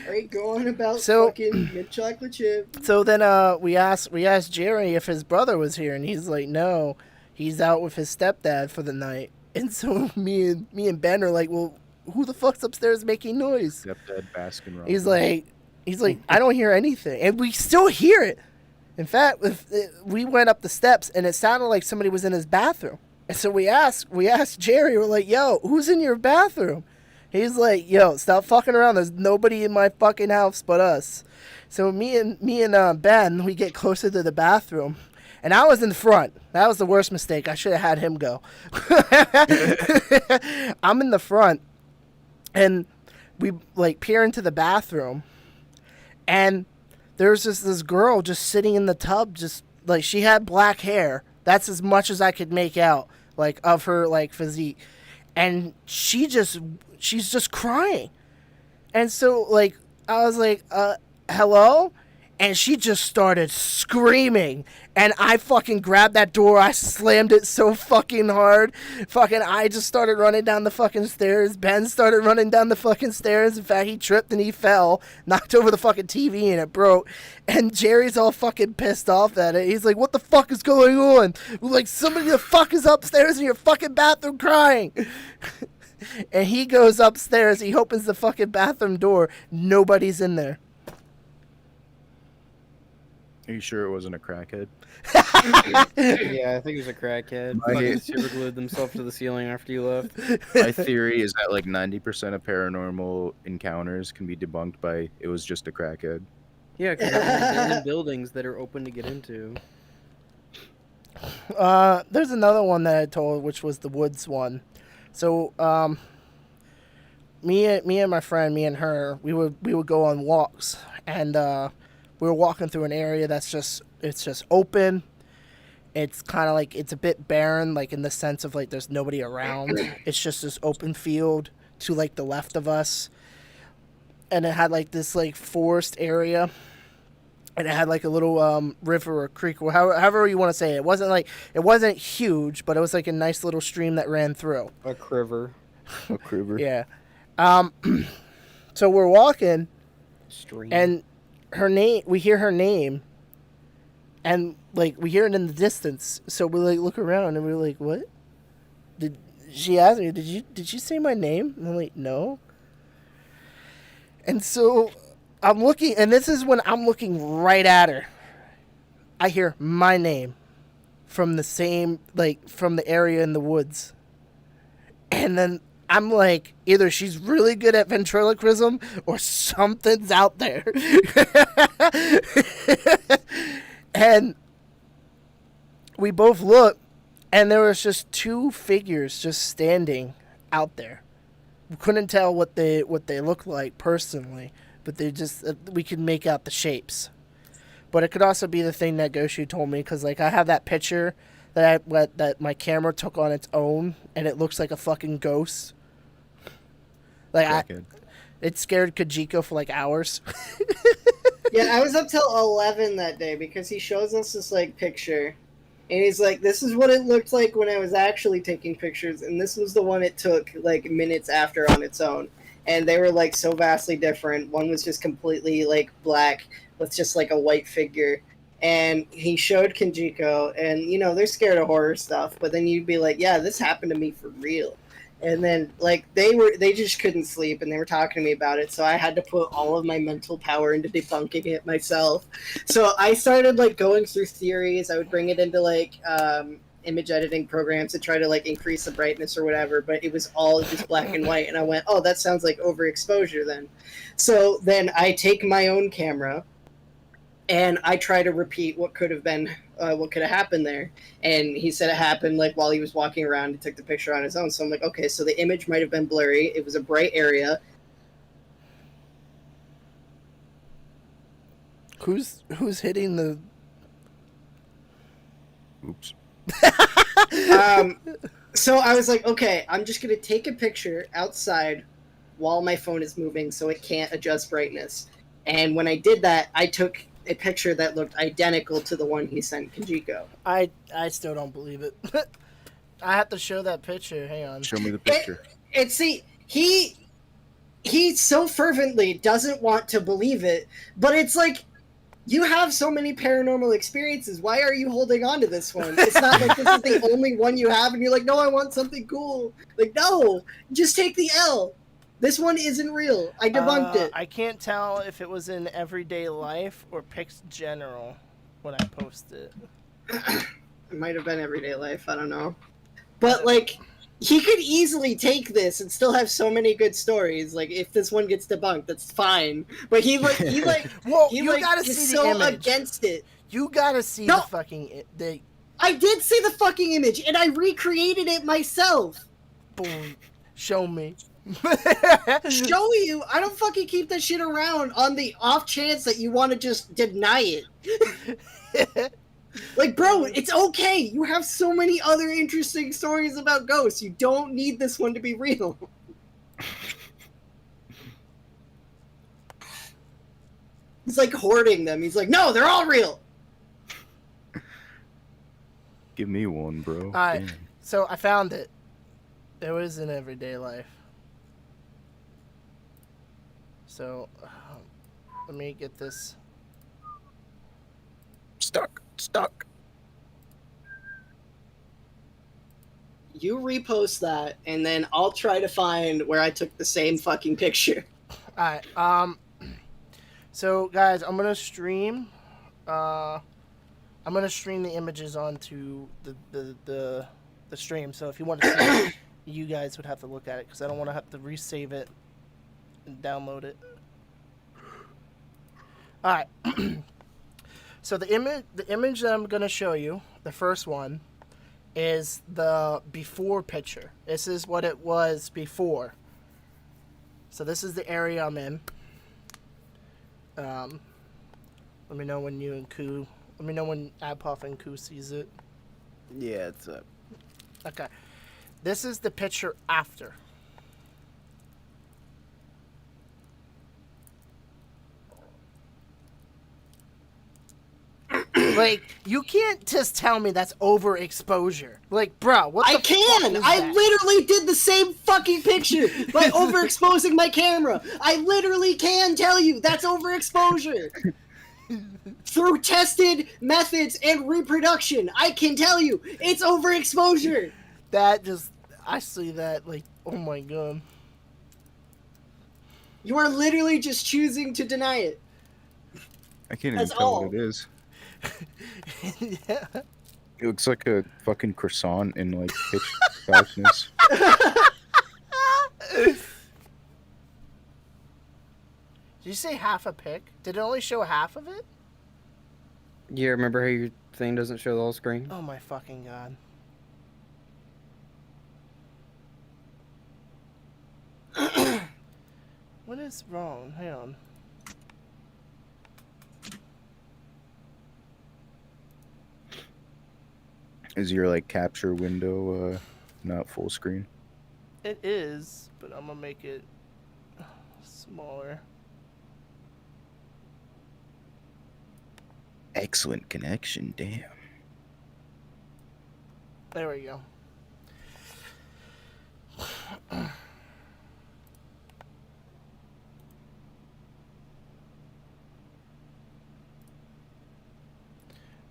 Alright, go on about So- fucking mint chocolate chip. So then we asked Jerry if his brother was here, and he's like, no, he's out with his stepdad for the night. And so me and Ben are like, well, who the fuck's upstairs making noise? Stepdad Baskin Robbins. He's like, I don't hear anything, and we still hear it. In fact, we went up the steps, and it sounded like somebody was in his bathroom. And so we asked Jerry, we're like, yo, who's in your bathroom? He's like, yo, stop fucking around. There's nobody in my fucking house but us. So me and Ben, we get closer to the bathroom, and I was in front. That was the worst mistake. I should have had him go. I'm in the front, and we like peer into the bathroom, and there's this girl just sitting in the tub, just like she had black hair. That's as much as I could make out, like of her like physique, and she's just crying. And so like I was like, hello? And she just started screaming, and I fucking grabbed that door. I slammed it so fucking hard. I just started running down the fucking stairs. Ben started running down the fucking stairs. In fact, he tripped and he fell, knocked over the fucking TV, and it broke. And Jerry's all fucking pissed off at it. He's like, what the fuck is going on? We're like, somebody the fuck is upstairs in your fucking bathroom crying. And he goes upstairs. He opens the fucking bathroom door. Nobody's in there. Are you sure it wasn't a crackhead? Yeah, I think it was a crackhead. My- Fucking super glued themselves to the ceiling after you left. My theory is that like 90% of paranormal encounters can be debunked by it was just a crackhead. Yeah, because they're in buildings that are open to get into. There's another one that I told, which was the woods one. So, me and my friend, me and her, we would go on walks, and we were walking through an area that's just open. It's kind of like it's a bit barren, like in the sense of like there's nobody around. It's just this open field to like the left of us, and it had like this like forest area. And it had like a little river or creek, or however you want to say it. It wasn't huge, but it was like a nice little stream that ran through. A criver. A Kruger. Yeah. So we're walking, Stream. and we hear her name, and like we hear it in the distance. So we like look around and we're like, "What?" She asked me, "Did you say my name?" And I'm like, "No." And so I'm looking, and this is when I'm looking right at her. I hear my name from the same, like, from the area in the woods. And then I'm like, either she's really good at ventriloquism or something's out there. And we both look, and there was just two figures just standing out there. We couldn't tell what they looked like personally. But they just, we could make out the shapes. But it could also be the thing that Goshu told me, because like I have that picture that my camera took on its own, and it looks like a fucking ghost. Like it scared Kajiko for like hours. Yeah, I was up till 11 that day because he shows us this like picture, and he's like, "This is what it looked like when I was actually taking pictures, and this was the one it took like minutes after on its own." And they were like so vastly different. One was just completely like black with just like a white figure. And he showed Kinjiko, and you know, they're scared of horror stuff, but then you'd be like, yeah, this happened to me for real. And then like they just couldn't sleep, and they were talking to me about it, so I had to put all of my mental power into debunking it myself. So I started like going through theories. I would bring it into like image editing programs to try to like increase the brightness or whatever, but it was all just black and white, and I went, oh, that sounds like overexposure then. So then I take my own camera and I try to repeat what could have been what could have happened there. And he said it happened like while he was walking around. He took the picture on his own. So I'm like, okay, so the image might have been blurry. It was a bright area. Who's hitting the Oops. So I was like, okay, I'm just going to take a picture outside while my phone is moving so it can't adjust brightness. And when I did that, I took a picture that looked identical to the one he sent Kinjiko. I still don't believe it. I have to show that picture. Hang on. Show me the picture. And see, he so fervently doesn't want to believe it, but it's like, you have so many paranormal experiences. Why are you holding on to this one? It's not like this is the only one you have, and you're like, no, I want something cool. Like, no, just take the L. This one isn't real. I debunked it. I can't tell if it was in everyday life or pics general when I posted. It might have been everyday life. I don't know. But, like, he could easily take this and still have so many good stories. Like, if this one gets debunked, that's fine. But he well, he you gotta is see the so image. against it. You gotta see No. the fucking I did see the fucking image, and I recreated it myself. boom. Show me. Show you. I don't fucking keep that shit around on the off chance that you want to just deny it. Like, bro, it's okay. You have so many other interesting stories about ghosts. You don't need this one to be real. He's like hoarding them. He's like, no, they're all real. Give me one, bro. Alright, Damn. so I found it. It was in everyday life. So, let me get this. Stuck. You repost that, and then I'll try to find where I took the same fucking picture. Alright, so guys, I'm gonna stream I'm gonna stream the images onto the stream. So if you want to see it, you guys would have to look at it because I don't want to have to resave it and download it. All right. So the image that I'm gonna show you, the first one, is the before picture. This is what it was before. So this is the area I'm in. Let me know when you and Koo. Let me know when Adpuff and Koo sees it. Yeah, it's up. Okay. This is the picture after. Like, you can't just tell me that's overexposure. Like, bro, what the I can! fuck is I that? literally did the same fucking picture by overexposing my camera. I literally can tell you that's overexposure. Through tested methods and reproduction, I can tell you it's overexposure. That just, I see that, like, oh my god. You are literally just choosing to deny it. I can't even That's tell all. what it is. Yeah. It looks like a fucking croissant in like pitch darkness. Did you say half a pic? Did it only show half of it? Yeah, remember how your thing doesn't show the whole screen? Oh my fucking god. What is wrong? Hang on. Is your like capture window not full screen? It is, but I'm gonna make it smaller. Excellent connection, damn. There we go.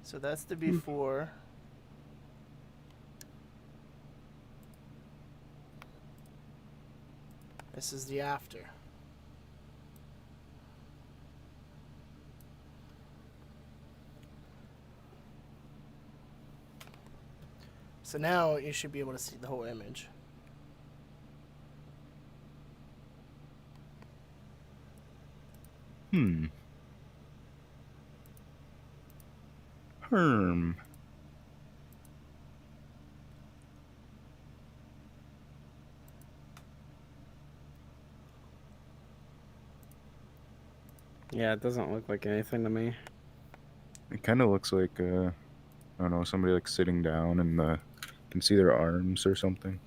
So that's the before. This is the after. So now you should be able to see the whole image. Herm. Yeah, it doesn't look like anything to me. It kind of looks like I don't know, somebody like sitting down and you can see their arms or something.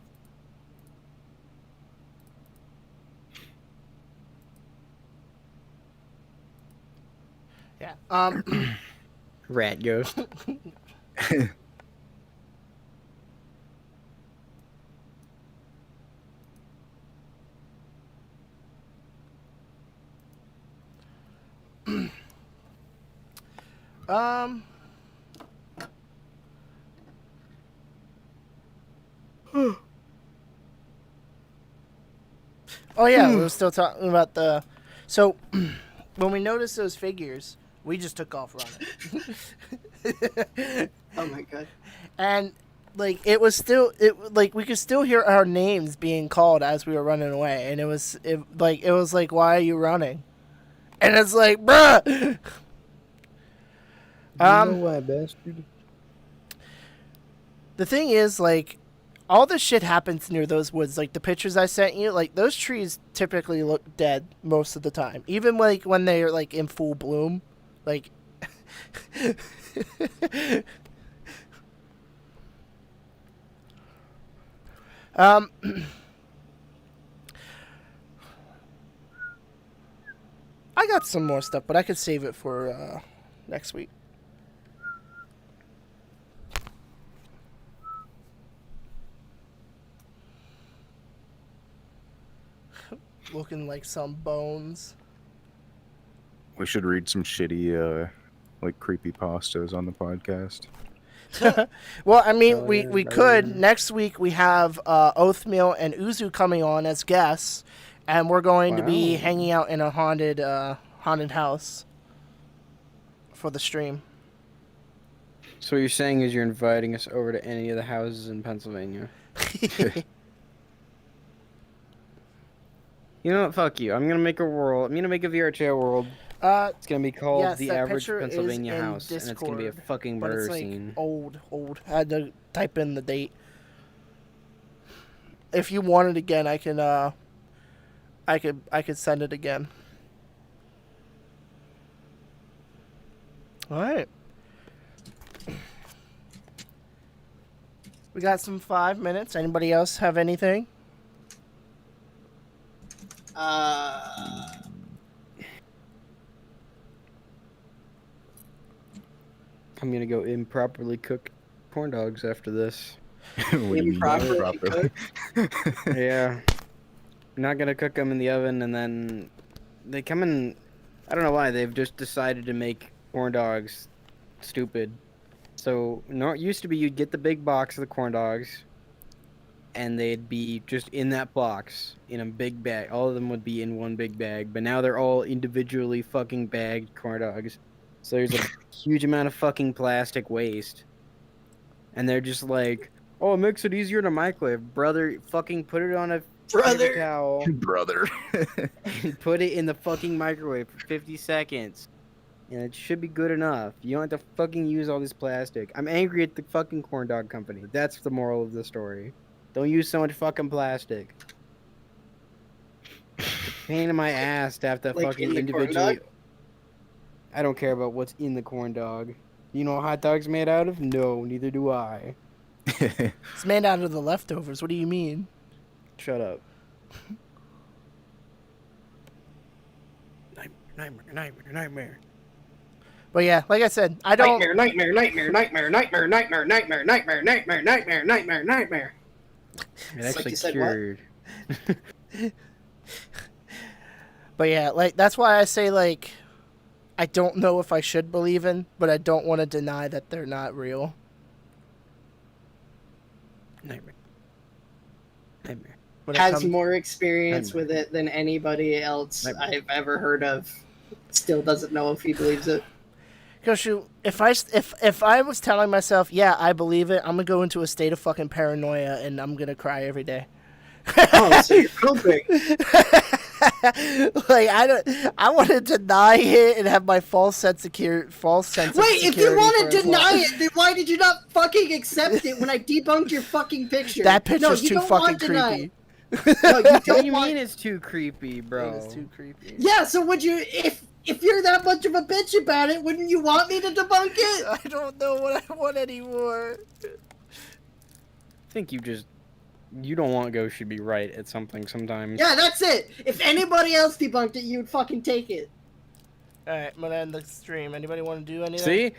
Yeah. Rat ghost. Oh yeah, we were still talking about the. So, when we noticed those figures, we just took off running. Oh my god. And like it was still like we could still hear our names being called as we were running away, and it was like why are you running? And it's like bruh. You know why, bastard? The thing is, like, all this shit happens near those woods. Like the pictures I sent you, like those trees typically look dead most of the time, even like when they're like in full bloom, like. I got some more stuff, but I could save it for next week. Looking like some bones. We should read some shitty like creepypastas on the podcast. Well, I mean, Oh, we yeah, could. right. Next week we have Oathmeal and Uzu coming on as guests, and we're going to be Wow. hanging out in a haunted house for the stream. So what you're saying is you're inviting us over to any of the houses in Pennsylvania. You know what? Fuck you. I'm gonna make a world. I'm gonna make a VRChat world. It's gonna be called yes, The that Average picture is Pennsylvania in House, and it's gonna be a Discord, fucking but murder it's like scene. old. I had to type in the date. If you want it again, I can. I could send it again. All right. We got some 5 minutes. Anybody else have anything? I'm gonna go improperly cook corn dogs after this. What do you mean Improperly improperly? Yeah. I'm not gonna cook them in the oven, and then they come in. I don't know why they've just decided to make corn dogs stupid. So it used to be you'd get the big box of the corn dogs, and they'd be just in that box in a big bag. All of them would be in one big bag, but now they're all individually fucking bagged corn dogs. So there's a huge amount of fucking plastic waste, and they're just like, "Oh, it makes it easier to microwave, brother. Fucking put it on a paper towel." Brother. And put it in the fucking microwave for 50 seconds. And it should be good enough. You don't have to fucking use all this plastic. I'm angry at the fucking corn dog company. That's the moral of the story. Don't use so much fucking plastic. It's a pain in my ass to have to Like fucking in the corn individually... dog? I don't care about what's in the corn dog. You know what hot dog's made out of? No, neither do I. It's made out of the leftovers. What do you mean? Shut up. Nightmare. But yeah, like I said, I don't. Nightmare. It It's like actually you said, what? cured. But yeah, like that's why I say like, I don't know if I should believe in, but I don't want to deny that they're not real. Nightmare. When it Has comes- more experience with it than anybody else I've ever heard of. Still doesn't know if he believes it. Because shoot, if I was telling myself, yeah, I believe it, I'm gonna go into a state of fucking paranoia and I'm gonna cry every day. Oh, so you're coping. Like I want to deny it and have my false sense of Wait, security. if you want for to as deny long- it, then why did you not fucking accept it when I debunked your fucking picture? That picture's you too don't fucking want to deny creepy. it. No, you What do don't you want. mean it's too creepy, bro? It is too creepy. Yeah, so would you, if you're that much of a bitch about it, wouldn't you want me to debunk it? I don't know what I want anymore. I think you don't want Ghost should be right at something sometimes. Yeah, that's it. If anybody else debunked it, you'd fucking take it. All right, I'm gonna end the stream. Anybody want to do anything? See?